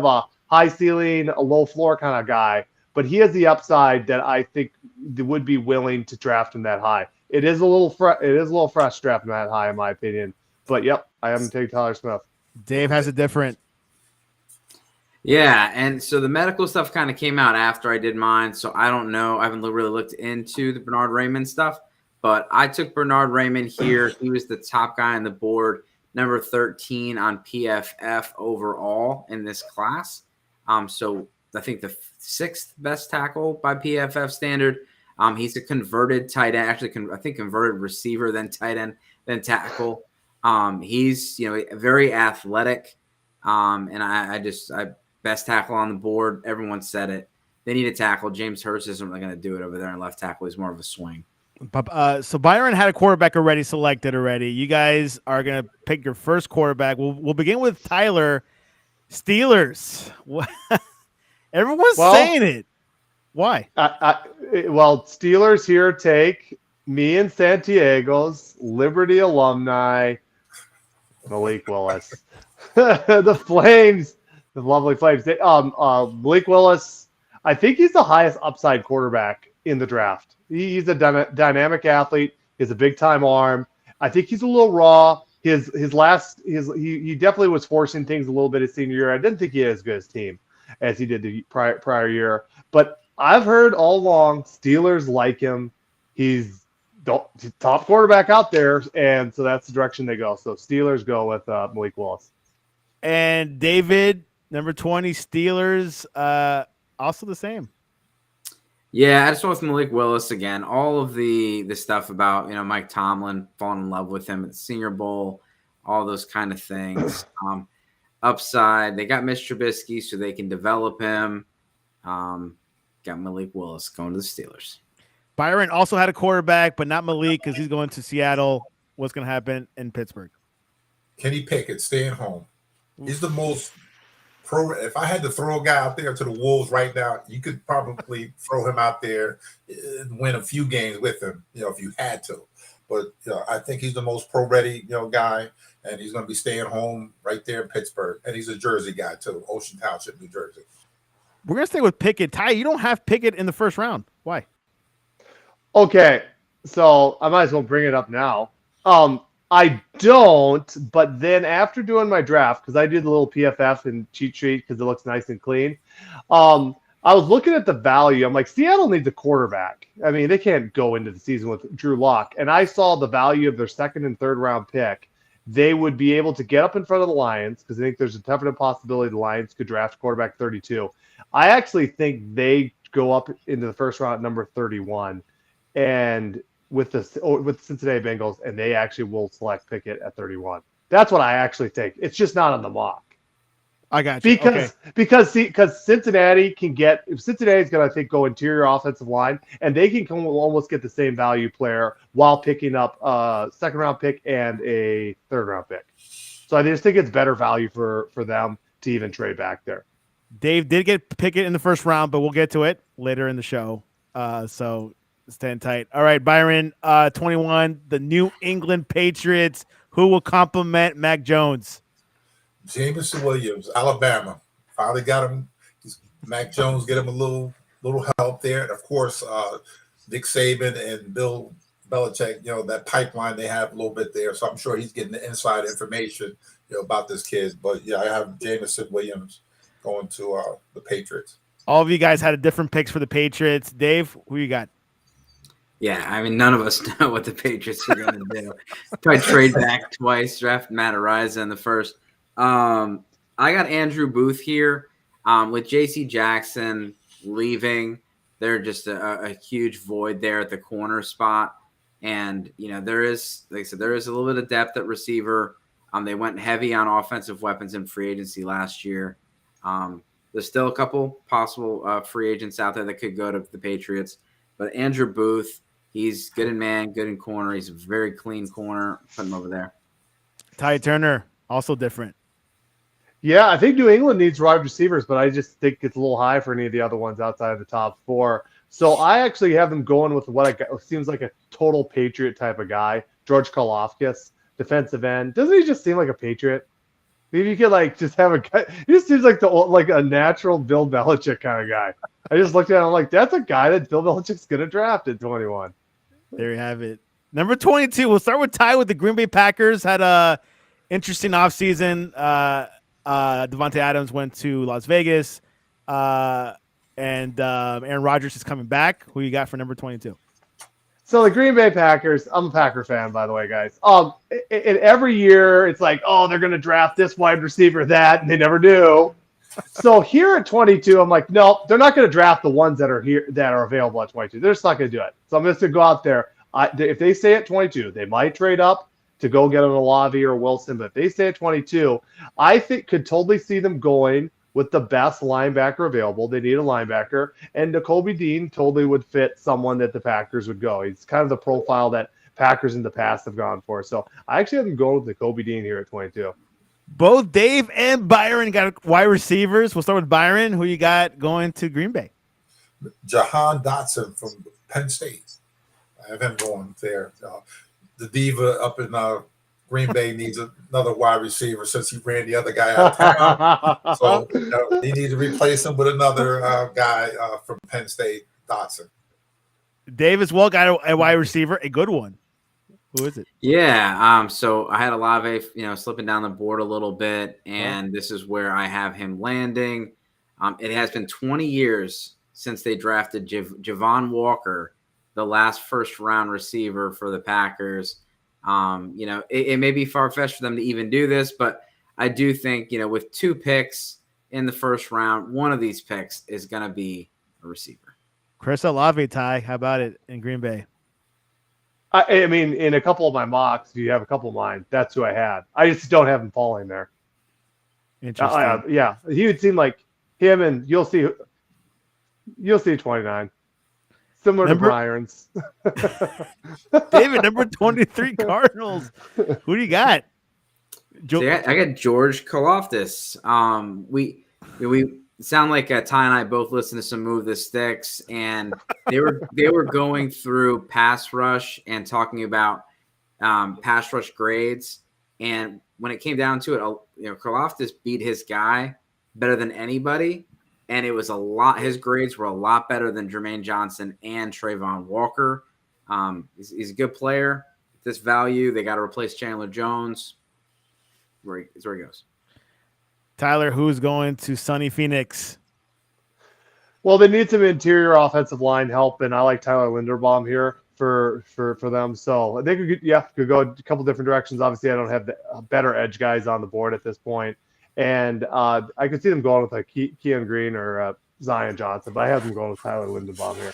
a high ceiling, a low floor kind of guy. But he has the upside that I think would be willing to draft him that high. It is a little fresh drafting that high, in my opinion. But yep, I haven't taken Tyler Smith. Dave has a different. Yeah, and so the medical stuff kind of came out after I did mine, so I don't know. I haven't really looked into the Bernard Raymond stuff, but I took Bernard Raymond here. He was the top guy on the board, number 13 on PFF overall in this class. So I think the 6th best tackle by PFF standard. He's a converted tight end, actually, I think converted receiver, then tight end, then tackle. He's very athletic, and I best tackle on the board. Everyone said it. They need a tackle. James Hurst isn't really going to do it over there in left tackle. He's more of a swing. So Byron had a quarterback selected already. You guys are going to pick your first quarterback. We'll begin with Tyler. Steelers. Everyone's saying it. Why? Well, Steelers here take me and Santiago's Liberty alumni, Malik Willis. The Flames, the lovely Flames. Malik Willis, I think he's the highest upside quarterback in the draft. He's a dynamic athlete. He has a big time arm. I think he's a little raw. He definitely was forcing things a little bit his senior year. I didn't think he had as good a team as he did the prior year. But I've heard all along Steelers like him. He's the top quarterback out there, and so that's the direction they go. So Steelers go with Malik Willis. And David, number 20, Steelers, also the same. Yeah, I just went with Malik Willis again. All of the stuff about Mike Tomlin falling in love with him at the Senior Bowl, all those kind of things. Upside, they got Mitch Trubisky, so they can develop him. Got Malik Willis going to the Steelers. Byron also had a quarterback, but not Malik because he's going to Seattle. What's going to happen in Pittsburgh? Kenny Pickett staying home. He's the most pro. If I had to throw a guy out there to the Wolves right now, you could probably throw him out there and win a few games with him, if you had to. But I think he's the most pro-ready, guy, and he's going to be staying home right there in Pittsburgh. And he's a Jersey guy too, Ocean Township, New Jersey. We're going to stay with Pickett. Ty, you don't have Pickett in the first round. Why? Okay, so I might as well bring it up now. I don't, but then after doing my draft, because I did the little PFF and cheat sheet because it looks nice and clean, I was looking at the value. I'm like, Seattle needs a quarterback. I mean, they can't go into the season with Drew Lock. And I saw the value of their second and third round pick. They would be able to get up in front of the Lions because I think there's a definite possibility the Lions could draft quarterback 32. I actually think they go up into the first round at number 31. And with the Cincinnati Bengals, and they actually will select Pickett at 31. That's what I actually think. It's just not on the mock. I got you. Because Cincinnati can get – if Cincinnati's going to, I think, go interior offensive line, and they can almost get the same value player while picking up a second-round pick and a third-round pick. So I just think it's better value for them to even trade back there. Dave did get Pickett in the first round, but we'll get to it later in the show. So – stand tight. All right, Byron, 21, the New England Patriots. Who will complement Mac Jones? Jameson Williams, Alabama. Finally got him. Mac Jones get him a little help there. And, of course, Nick Saban and Bill Belichick, that pipeline they have a little bit there. So I'm sure he's getting the inside information about this kid. But, yeah, I have Jameson Williams going to the Patriots. All of you guys had a different picks for the Patriots. Dave, who you got? Yeah, I mean, none of us know what the Patriots are going to do. Probably trade back twice, draft Matt Araiza in the first. I got Andrew Booth here. With J.C. Jackson leaving, they're just a huge void there at the corner spot. And, there is, like I said, there is a little bit of depth at receiver. They went heavy on offensive weapons in free agency last year. There's still a couple possible free agents out there that could go to the Patriots. But Andrew Booth, he's good in man, good in corner. He's a very clean corner. Put him over there. Ty Turner, also different. Yeah, I think New England needs wide receivers, but I just think it's a little high for any of the other ones outside of the top four. So I actually have them going with what seems like a total Patriot type of guy, George Karlaftis, defensive end. Doesn't he just seem like a Patriot? Maybe you could just have a guy. He just seems like a natural Bill Belichick kind of guy. I just looked at him, I'm like, that's a guy that Bill Belichick's going to draft at 21. There you have it. Number 22, we'll start with Ty with the Green Bay Packers. Had a interesting offseason. Devontae Adams went to Las Vegas. And Aaron Rodgers is coming back. Who you got for number 22? So the Green Bay Packers, I'm a Packer fan, by the way, guys. And every year it's like, oh, they're going to draft this wide receiver, that, and they never do. So here at 22, I'm like, no, they're not going to draft the ones that are here that are available at 22. They're just not going to do it. So I'm just going to go out there. If they stay at 22, they might trade up to go get an Olave or Wilson. But if they stay at 22, I think could totally see them going with the best linebacker available. They need a linebacker. And Nakobe Dean totally would fit someone that the Packers would go. He's kind of the profile that Packers in the past have gone for. So I actually have them going with Nakobe Dean here at 22. Both Dave and Byron got wide receivers. We'll start with Byron. Who you got going to Green Bay? Jahan Dotson from Penn State. I have him going there. The diva up in Green Bay needs another wide receiver since he ran the other guy out of town. So he needs to replace him with another guy from Penn State, Dotson. Dave as well got a wide receiver, a good one. Who is it? Yeah. So I had Olave, slipping down the board a little bit, and this is where I have him landing. It has been 20 years since they drafted Javon Walker, the last first-round receiver for the Packers. It may be far-fetched for them to even do this, but I do think, with 2 picks in the first round, one of these picks is going to be a receiver. Chris Olave, Ty. How about it in Green Bay? I mean, in a couple of my mocks, if you have a couple of mine, that's who I had. I just don't have him falling there. Interesting. Yeah, he would seem like him, and you'll see 29. Similar to Byron's. David, number 23 Cardinals. Who do you got? I got George Karlaftis. We sound like Ty and I both listened to some Move the Sticks, and they were going through pass rush and talking about pass rush grades. And when it came down to it, Karlaftis beat his guy better than anybody. And it was his grades were a lot better than Jermaine Johnson and Trayvon Walker. He's a good player. At this value, they got to replace Chandler Jones. Where he goes. Tyler, who's going to Sunny Phoenix? Well, they need some interior offensive line help, and I like Tyler Linderbaum here for them. So they could go a couple different directions. Obviously, I don't have the better edge guys on the board at this point. And I could see them going with Keon Green or Zion Johnson, but I have them going with Tyler Linderbaum here.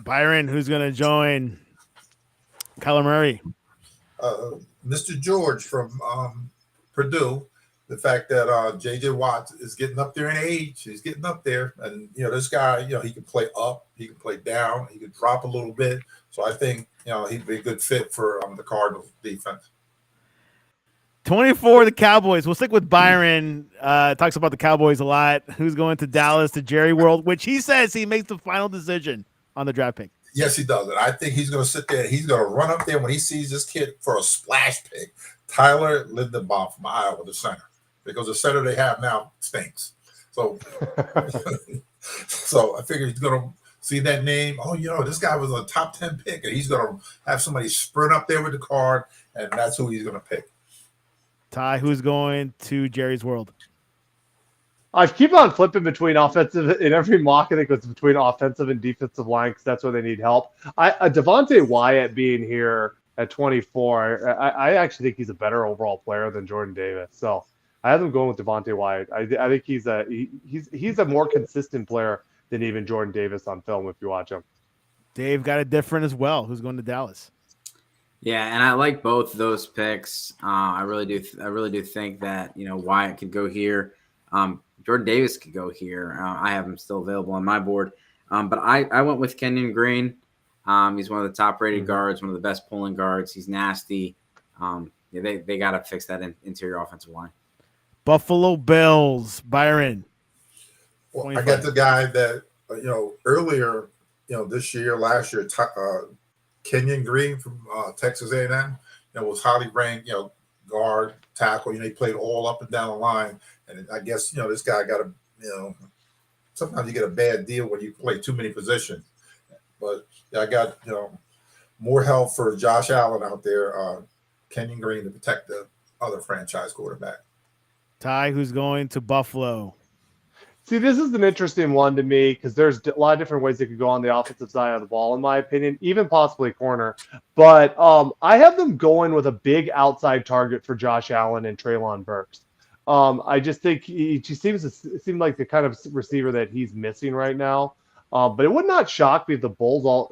Byron, who's going to join Kyler Murray? Mr. George from Purdue. The fact that J.J. Watt is getting up there in age, he's getting up there. And, this guy, he can play up, he can play down, he can drop a little bit. So I think, he'd be a good fit for the Cardinals defense. 24, the Cowboys. We'll stick with Byron. Talks about the Cowboys a lot. Who's going to Dallas, to Jerry World, which he says he makes the final decision on the draft pick. Yes, he does. And I think he's going to sit there. He's going to run up there when he sees this kid for a splash pick. Tyler Linderbaum from Iowa, the center. Because the center they have now stinks. So, so I figure he's going to see that name. Oh, this guy was a top 10 pick. And he's going to have somebody sprint up there with the card. And that's who he's going to pick. Ty, who's going to Jerry's World? I keep on flipping between offensive in every mock. I think it's between offensive and defensive line because that's where they need help. Devontae Wyatt being here at 24, I actually think he's a better overall player than Jordan Davis. So I have him going with Devontae Wyatt. I think he's a more consistent player than even Jordan Davis on film if you watch him. Dave got it different as well. Who's going to Dallas? Yeah, and I like both those picks. I really do think that Wyatt could go here. Jordan Davis could go here. I have him still available on my board, but I went with Kenyon Green. He's one of the top-rated guards, one of the best pulling guards. He's nasty. They got to fix that interior offensive line. Buffalo Bills, Byron. Well, I got the guy that earlier last year. Kenyon Green from Texas A&M, was highly ranked, guard, tackle. He played all up and down the line. And I guess, this guy got sometimes you get a bad deal when you play too many positions. But I got, more help for Josh Allen out there, Kenyon Green to protect the other franchise quarterback. Ty, who's going to Buffalo? See, this is an interesting one to me because there's a lot of different ways they could go on the offensive side of the ball, in my opinion, even possibly corner. But I have them going with a big outside target for Josh Allen and Treylon Burks. I just think he seems like the kind of receiver that he's missing right now. But it would not shock me if the Bills all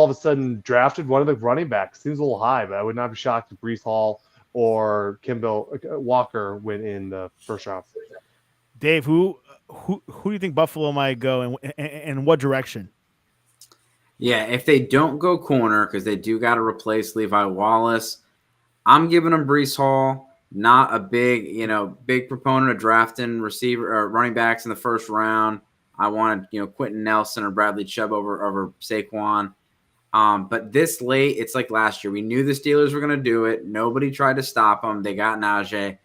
of a sudden drafted one of the running backs. Seems a little high, but I would not be shocked if Breece Hall or Kimball Walker went in the first round. Dave, who do you think Buffalo might go and what direction? Yeah, if they don't go corner, because they do got to replace Levi Wallace, I'm giving them Breece Hall. Not a big proponent of drafting receiver or running backs in the first round. I wanted, Quentin Nelson or Bradley Chubb over Saquon. But this late, it's like last year. We knew the Steelers were going to do it. Nobody tried to stop them. They got Najee.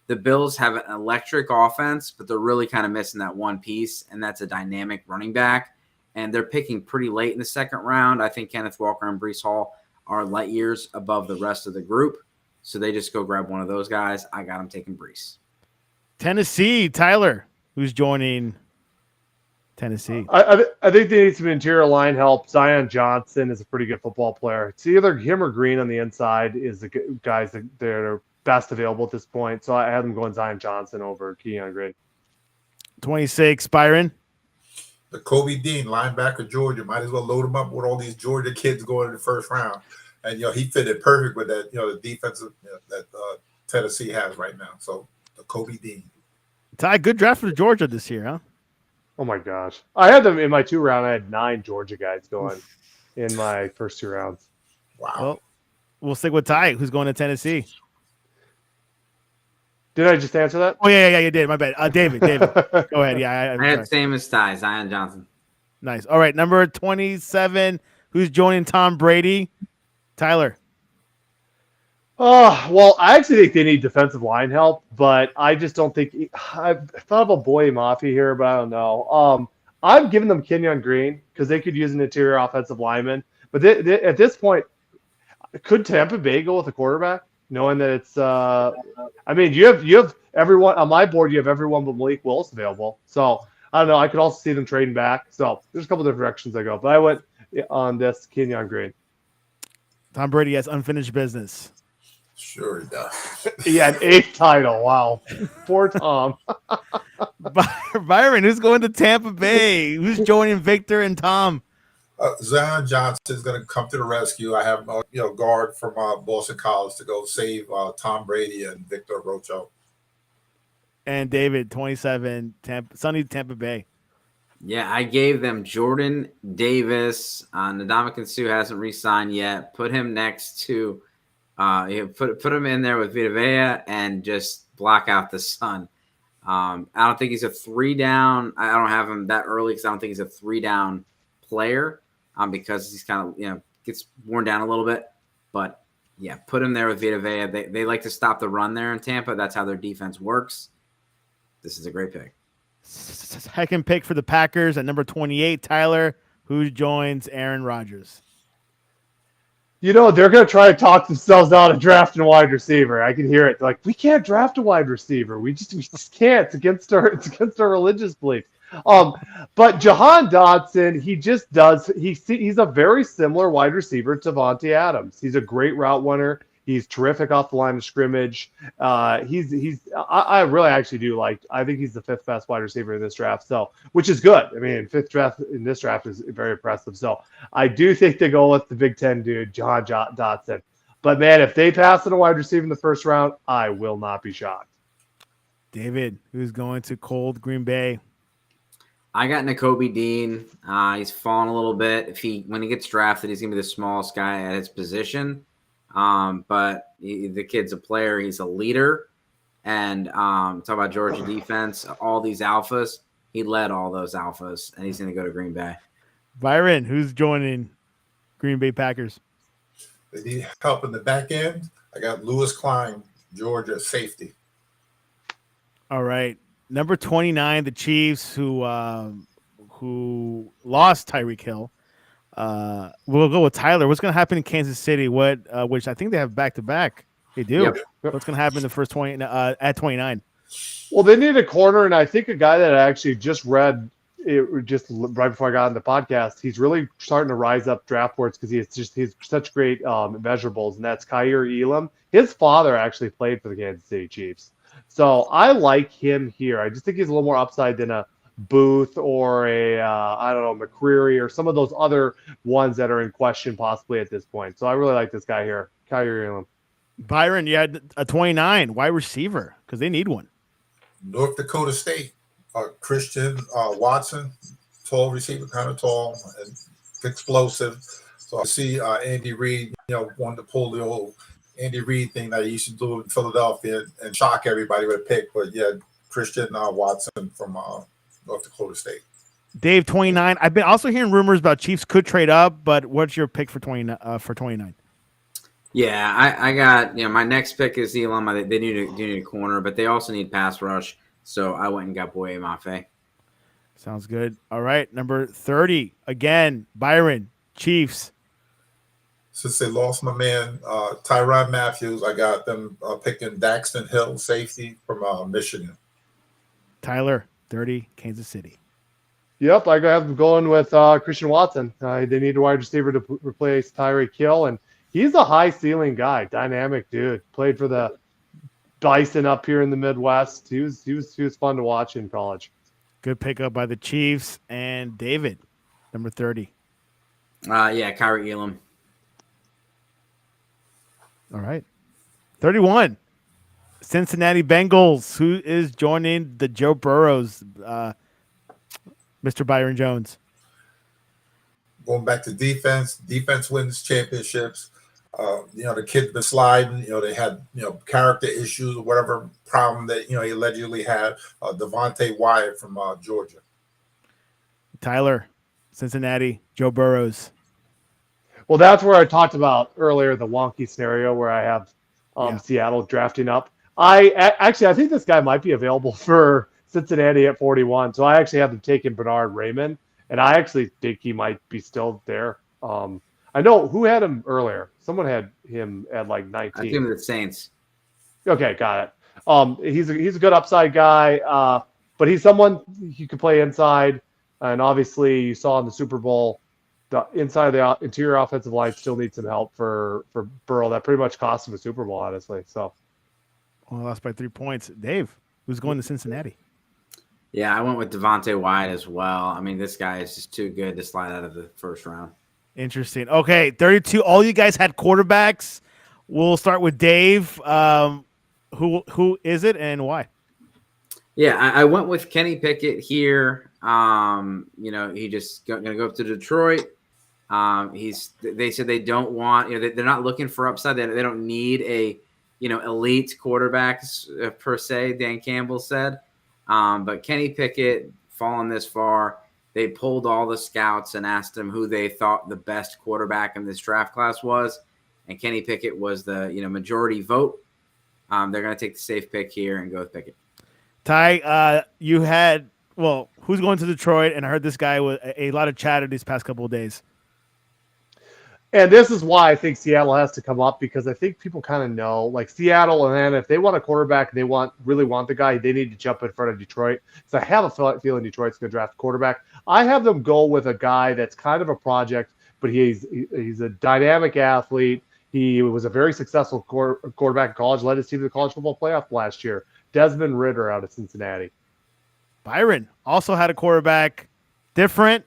The Bills have an electric offense, but they're really kind of missing that one piece, and that's a dynamic running back. And they're picking pretty late in the second round. I think Kenneth Walker and Breece Hall are light years above the rest of the group. So they just go grab one of those guys. I got them taking Breece. Tennessee, Tyler, who's joining Tennessee? I think they need some interior line help. Zion Johnson is a pretty good football player. It's either him or Green on the inside is the guys that are best available at this point. So I had them going Zion Johnson over Kenyon Green. 26, Byron. The Kobe Dean, linebacker, Georgia. Might as well load him up with all these Georgia kids going in the first round. And, he fitted perfect with that, the defensive that Tennessee has right now. So the Kobe Dean. Ty, good draft for Georgia this year, huh? Oh, my gosh. I had them in my 2 round. I had 9 Georgia guys going in my first 2 rounds. Wow. Well, we'll stick with Ty, who's going to Tennessee. Did I just answer that? Oh, yeah, you did. My bad. David. Go ahead. Yeah, I had the same as Ty, Zion Johnson. Nice. All right, number 27, who's joining Tom Brady? Tyler. Oh, well, I actually think they need defensive line help, but I just don't think I've thought about Boye Mafia here, but I don't know. I'm giving them Kenyon Green because they could use an interior offensive lineman. But at this point, could Tampa Bay go with a quarterback, knowing that it's you have everyone on my board. You have everyone but Malik Willis available. So I don't know. I could also see them trading back. So there's a couple different directions I go, but I went on this Kenyon Green. Tom Brady has unfinished business. Sure he does. He had 8th title. Wow. Poor Tom. Byron, who's going to Tampa Bay? Who's joining Victor and Tom? Zion Johnson is going to come to the rescue. I have guard from Boston College to go save Tom Brady and Victor Rocho. And David, 27, Sunny Tampa Bay. Yeah, I gave them Jordan Davis. Ndamukong Suh hasn't re-signed yet. Put him next to put him in there with Vita Vea and just block out the sun. I don't think he's a 3-down. I don't have him that early because I don't think he's a 3-down player because he's kind of, gets worn down a little bit. But, yeah, put him there with Vita Vea. They like to stop the run there in Tampa. That's how their defense works. This is a great pick. Second pick for the Packers at number 28, Tyler, who joins Aaron Rodgers. They're going to try to talk themselves out of drafting a wide receiver. I can hear it. They're like, we can't draft a wide receiver. We just can't. It's against our religious beliefs. But Jahan Dotson, he just does. He's a very similar wide receiver to Vontae Adams. He's a great route runner. He's terrific off the line of scrimmage. I really actually do like. I think he's the 5th best wide receiver in this draft. So, which is good. I mean, 5th draft in this draft is very impressive. So, I do think they go with the Big Ten dude, Jahan Dotson. But man, if they pass on a wide receiver in the first round, I will not be shocked. David, who's going to cold Green Bay? I got Nakobe Dean. He's fallen a little bit. When he gets drafted, he's gonna be the smallest guy at his position. But the kid's a player. He's a leader. And talk about Georgia defense, all these alphas. He led all those alphas, and he's going to go to Green Bay. Byron, who's joining Green Bay Packers? They need help in the back end. I got Lewis Klein, Georgia safety. All right. Number 29, the Chiefs, who lost Tyreek Hill. We'll go with Tyler. What's going to happen in Kansas City? Which I think they have back-to-back. They do. Yep. What's going to happen in the first 20 at 29? Well, they need a corner, and I think a guy that I actually just read just right before I got on the podcast, he's really starting to rise up draft boards because he's such great measurables, and that's Kyury Elam. His father actually played for the Kansas City Chiefs. So I like him here. I just think he's a little more upside than a Booth or McCreary or some of those other ones that are in question possibly at this point. So I really like this guy here, Kyury Elam. Byron, you had a 29 wide receiver because they need one. North Dakota State, Christian Watson, tall receiver, kind of tall and explosive. So I see Andy Reid, wanted to pull the old Andy Reid thing that he used to do in Philadelphia and shock everybody with a pick. But yeah, Christian Watson from North Dakota State. Dave, 29. I've been also hearing rumors about Chiefs could trade up, but what's your pick for 29? Yeah, I got my next pick is Elam. They need a corner, but they also need pass rush. So I went and got Boye Mafe. Sounds good. All right, number 30 again, Byron, Chiefs. Since they lost my man Tyrann Matthews, I got them picking Daxton Hill, safety from Michigan. Tyler, 30, Kansas City. Yep, I have them going with Christian Watson. They need a wide receiver to replace Tyreek Hill, and he's a high ceiling guy, dynamic dude. Played for the Bison up here in the Midwest. He was fun to watch in college. Good pickup by the Chiefs. And David, number 30. Kyury Elam. All right. 31. Cincinnati Bengals. Who is joining the Joe Burrows, Mr. Byron Jones? Going back to defense. Defense wins championships. The kid's been sliding. They had character issues or whatever problem that he allegedly had. Devontae Wyatt from Georgia. Tyler, Cincinnati, Joe Burrows. Well, that's where I talked about earlier the wonky scenario where I have Seattle drafting up. I think this guy might be available for Cincinnati at 41. So I actually have them taking Bernard Raymond, and I actually think he might be still there. I know who had him earlier. Someone had him at like 19. I think the Saints. Okay, got it. He's a good upside guy, but he's someone you can play inside. And obviously, you saw in the Super Bowl, the inside of the interior offensive line still needs some help for Burrow. That pretty much cost him a Super Bowl, honestly. So, well, lost by 3 points. Dave, who's going to Cincinnati? Yeah, I went with Devontae Wyatt as well. I mean, this guy is just too good to slide out of the first round. Interesting. Okay, 32. All you guys had quarterbacks. We'll start with Dave. Who is it and why? Yeah, I went with Kenny Pickett here. He just going to go up to Detroit. They said they don't want, they're not looking for upside. They don't need a, elite quarterbacks per se, Dan Campbell said. But Kenny Pickett fallen this far. They pulled all the scouts and asked them who they thought the best quarterback in this draft class was. And Kenny Pickett was the, majority vote. They're going to take the safe pick here and go with Pickett. Ty, you had, who's going to Detroit? And I heard this guy with a lot of chatter these past couple of days. And this is why I think Seattle has to come up, because I think people kind of know, like Seattle, and then if they want a quarterback, they really want the guy, they need to jump in front of Detroit. So I have a feeling Detroit's going to draft a quarterback. I have them go with a guy that's kind of a project, but he's a dynamic athlete. He was a very successful quarterback in college, led his team to the college football playoff last year. Desmond Ritter out of Cincinnati. Byron also had a quarterback, different,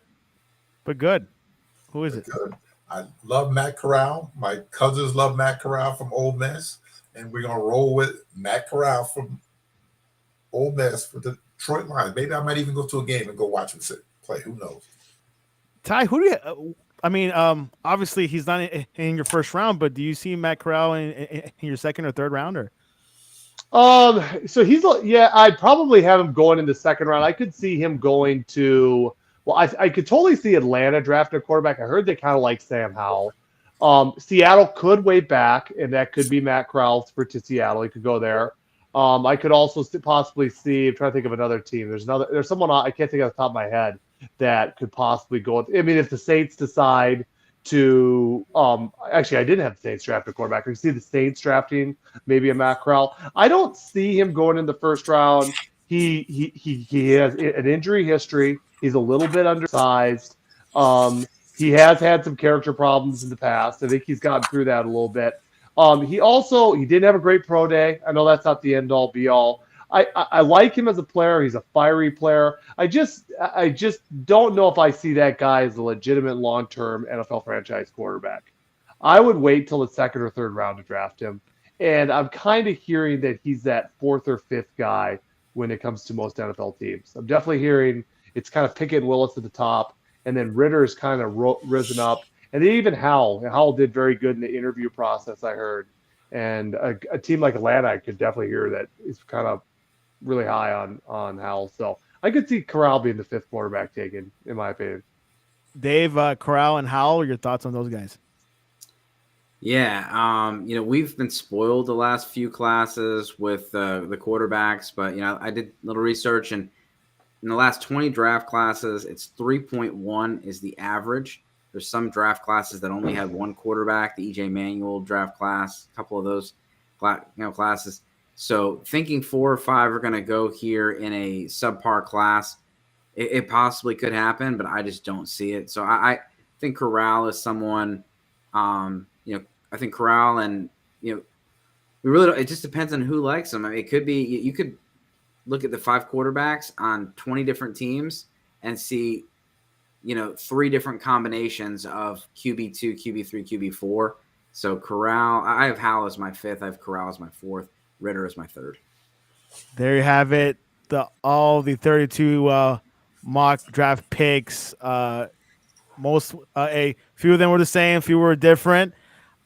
but good. Who is it? Good. I love Matt Corral. My cousins love Matt Corral from Ole Miss, and we're gonna roll with Matt Corral from Ole Miss for the Detroit Lions. Maybe I might even go to a game and go watch him play. Who knows? Ty, who do you? Obviously he's not in your first round, but do you see Matt Corral in your second or third round, or? So I'd probably have him going in the second round. I could see him going to. Well, I could totally see Atlanta drafting a quarterback. I heard they kind of like Sam Howell. Seattle could wait back, and that could be Matt Corral to Seattle. He could go there. I could also possibly see. I'm trying to think of another team. There's someone I can't think off the top of my head that could possibly go. I mean, if the Saints decide to, actually, I didn't have the Saints draft a quarterback. I can see the Saints drafting maybe a Matt Corral. I don't see him going in the first round. He has an injury history. He's a little bit undersized. He has had some character problems in the past. I think he's gotten through that a little bit. He didn't have a great pro day. I know that's not the end all be all. I like him as a player. He's a fiery player. I just don't know if I see that guy as a legitimate long-term NFL franchise quarterback. I would wait till the second or third round to draft him. And I'm kind of hearing that he's that fourth or fifth guy when it comes to most NFL teams. I'm definitely hearing it's kind of Pickett and Willis at the top, and then Ritter's kind of risen up. And then even Howell did very good in the interview process, I heard. And a team like Atlanta, I could definitely hear that is kind of really high on Howell. So I could see Corral being the 5th quarterback taken, in my opinion. Dave, Corral, and Howell, your thoughts on those guys? Yeah, we've been spoiled the last few classes with the quarterbacks, but I did a little research, and in the last 20 draft classes, it's 3.1 is the average. There's some draft classes that only had one quarterback, the EJ Manuel draft class, a couple of those classes. So thinking 4 or 5 are going to go here in a subpar class, it possibly could happen, but I just don't see it. So I think Corral is someone, I think Corral and, we really don't, it just depends on who likes them. I mean, it could be, you could look at the 5 quarterbacks on 20 different teams and see, 3 different combinations of QB2, QB3, QB4. So Corral, I have Howell as my 5th. I have Corral as my 4th. Ritter is my 3rd. There you have it. All the 32 mock draft picks. A few of them were the same, a few were different.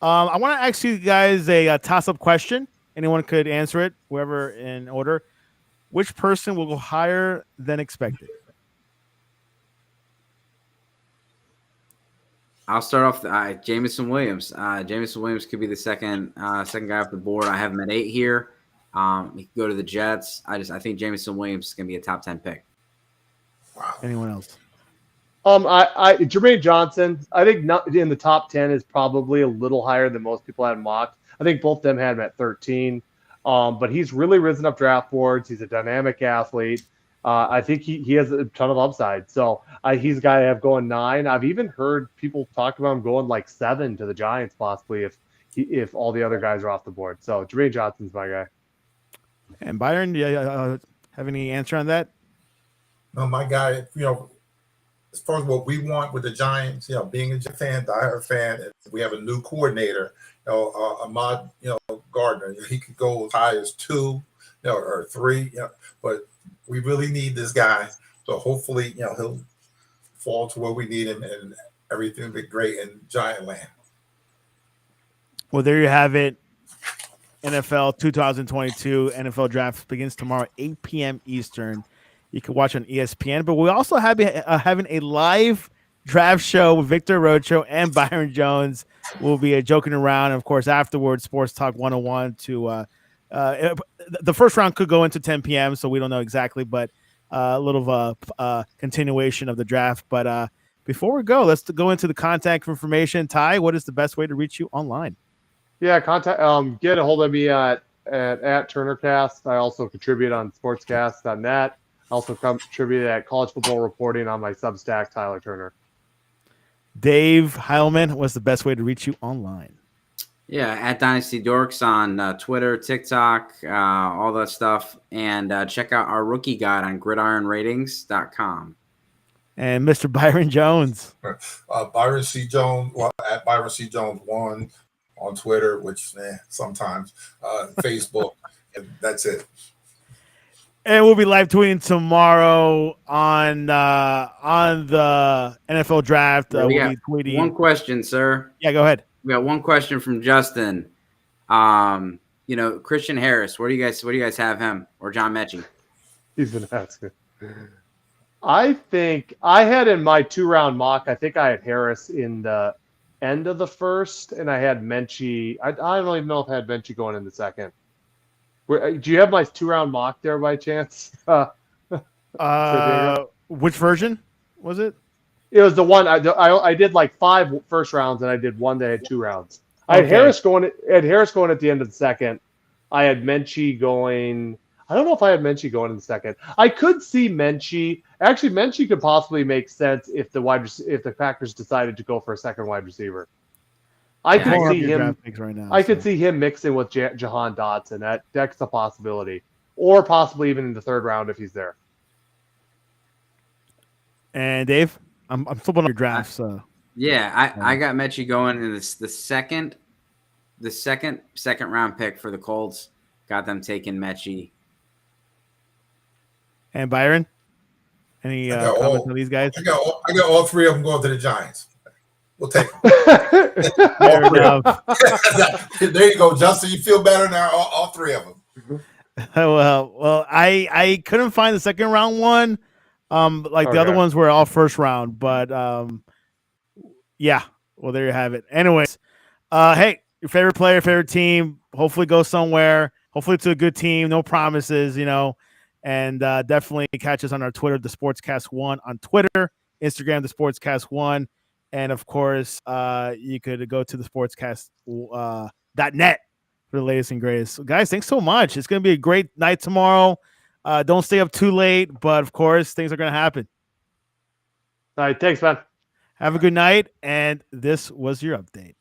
I want to ask you guys a toss-up question. Anyone could answer it, whoever in order. Which person will go higher than expected? I'll start off Jamison Williams. Jamison Williams could be the second guy off the board. I have him at 8 here. He could go to the Jets. I think Jameson Williams is going to be a top 10 pick. Wow. Anyone else? Jermaine Johnson, I think not in the top 10 is probably a little higher than most people had mocked. I think both of them had him at 13. But he's really risen up draft boards. He's a dynamic athlete. I think he has a ton of upside. So he's a guy I have going 9. I've even heard people talk about him going like 7 to the Giants possibly if all the other guys are off the board. So Jermaine Johnson's my guy. And Byron, do you have any answer on that? No, my guy, as far as what we want with the Giants, being a fan, diehard fan, and we have a new coordinator, Ahmad, Gardner, he could go as high as 2, or 3, but we really need this guy. So hopefully, he'll fall to where we need him and everything will be great in Giant land. Well, there you have it. NFL 2022 NFL draft begins tomorrow, 8 p.m. Eastern. You can watch on ESPN, but we also have having a live draft show with Victor Rocho and Byron Jones. We'll be joking around, and of course, afterwards, Sports Talk 101 to the first round could go into 10 p.m., so we don't know exactly, but a little continuation of the draft. But before we go, let's go into the contact information. Ty, what is the best way to reach you online? Yeah, get a hold of me at TurnerCast. I also contribute on sportscast.net. I also contribute at College Football Reporting on my Substack, Tyler Turner. Dave Heilman, what's the best way to reach you online? Yeah, at Dynasty Dorks on Twitter, TikTok, all that stuff. And check out our rookie guide on gridironratings.com. And Mr. Byron Jones. Byron C. Jones, at Byron C. Jones 1 on Twitter, which sometimes, Facebook, and that's it. And we'll be live tweeting tomorrow on the NFL draft. We'll be tweeting. One question, sir. Yeah, go ahead. We got one question from Justin. Christian Harris. Where do you guys have him, or John Mechie? He's been asking. I think I had in my 2-round mock. I think I had Harris in the end of the first, and I had Mechie. I don't even know if I had Mechie going in the second. Do you have my 2-round mock there by chance? Which version was it? It was the one I did like 5 first rounds, and I did one that had 2 rounds. I had Harris going at the end of the second. I had Mechie going. I don't know if I had Mechie going in the second. I could see Mechie. Actually, Mechie could possibly make sense if the Packers decided to go for a second wide receiver. I could see him. Right now, could see him mixing with Jahan Dotson. That's a possibility, or possibly even in the 3rd round if he's there. And Dave, I'm flipping on your draft. So yeah, I got Mechie going in the second round pick for the Colts. Got them taking Mechie. And Byron, any comments on these guys? I got all 3 of them going to the Giants. We'll take them. Fair enough. There you go, Justin. You feel better now? All 3 of them. Well, I couldn't find the second round one. Like the other Okay. ones were all first round, but yeah. Well, there you have it. Anyways, hey, your favorite player, favorite team, hopefully go somewhere. Hopefully it's a good team. No promises, and definitely catch us on our Twitter, the Sportscast1 on Twitter, Instagram, the Sportscast1, and of course, you could go to the Sportscast.net for the latest and greatest. So guys, thanks so much. It's going to be a great night tomorrow. Don't stay up too late, but of course, things are going to happen. All right. Thanks, man. Have a good night, and this was your update.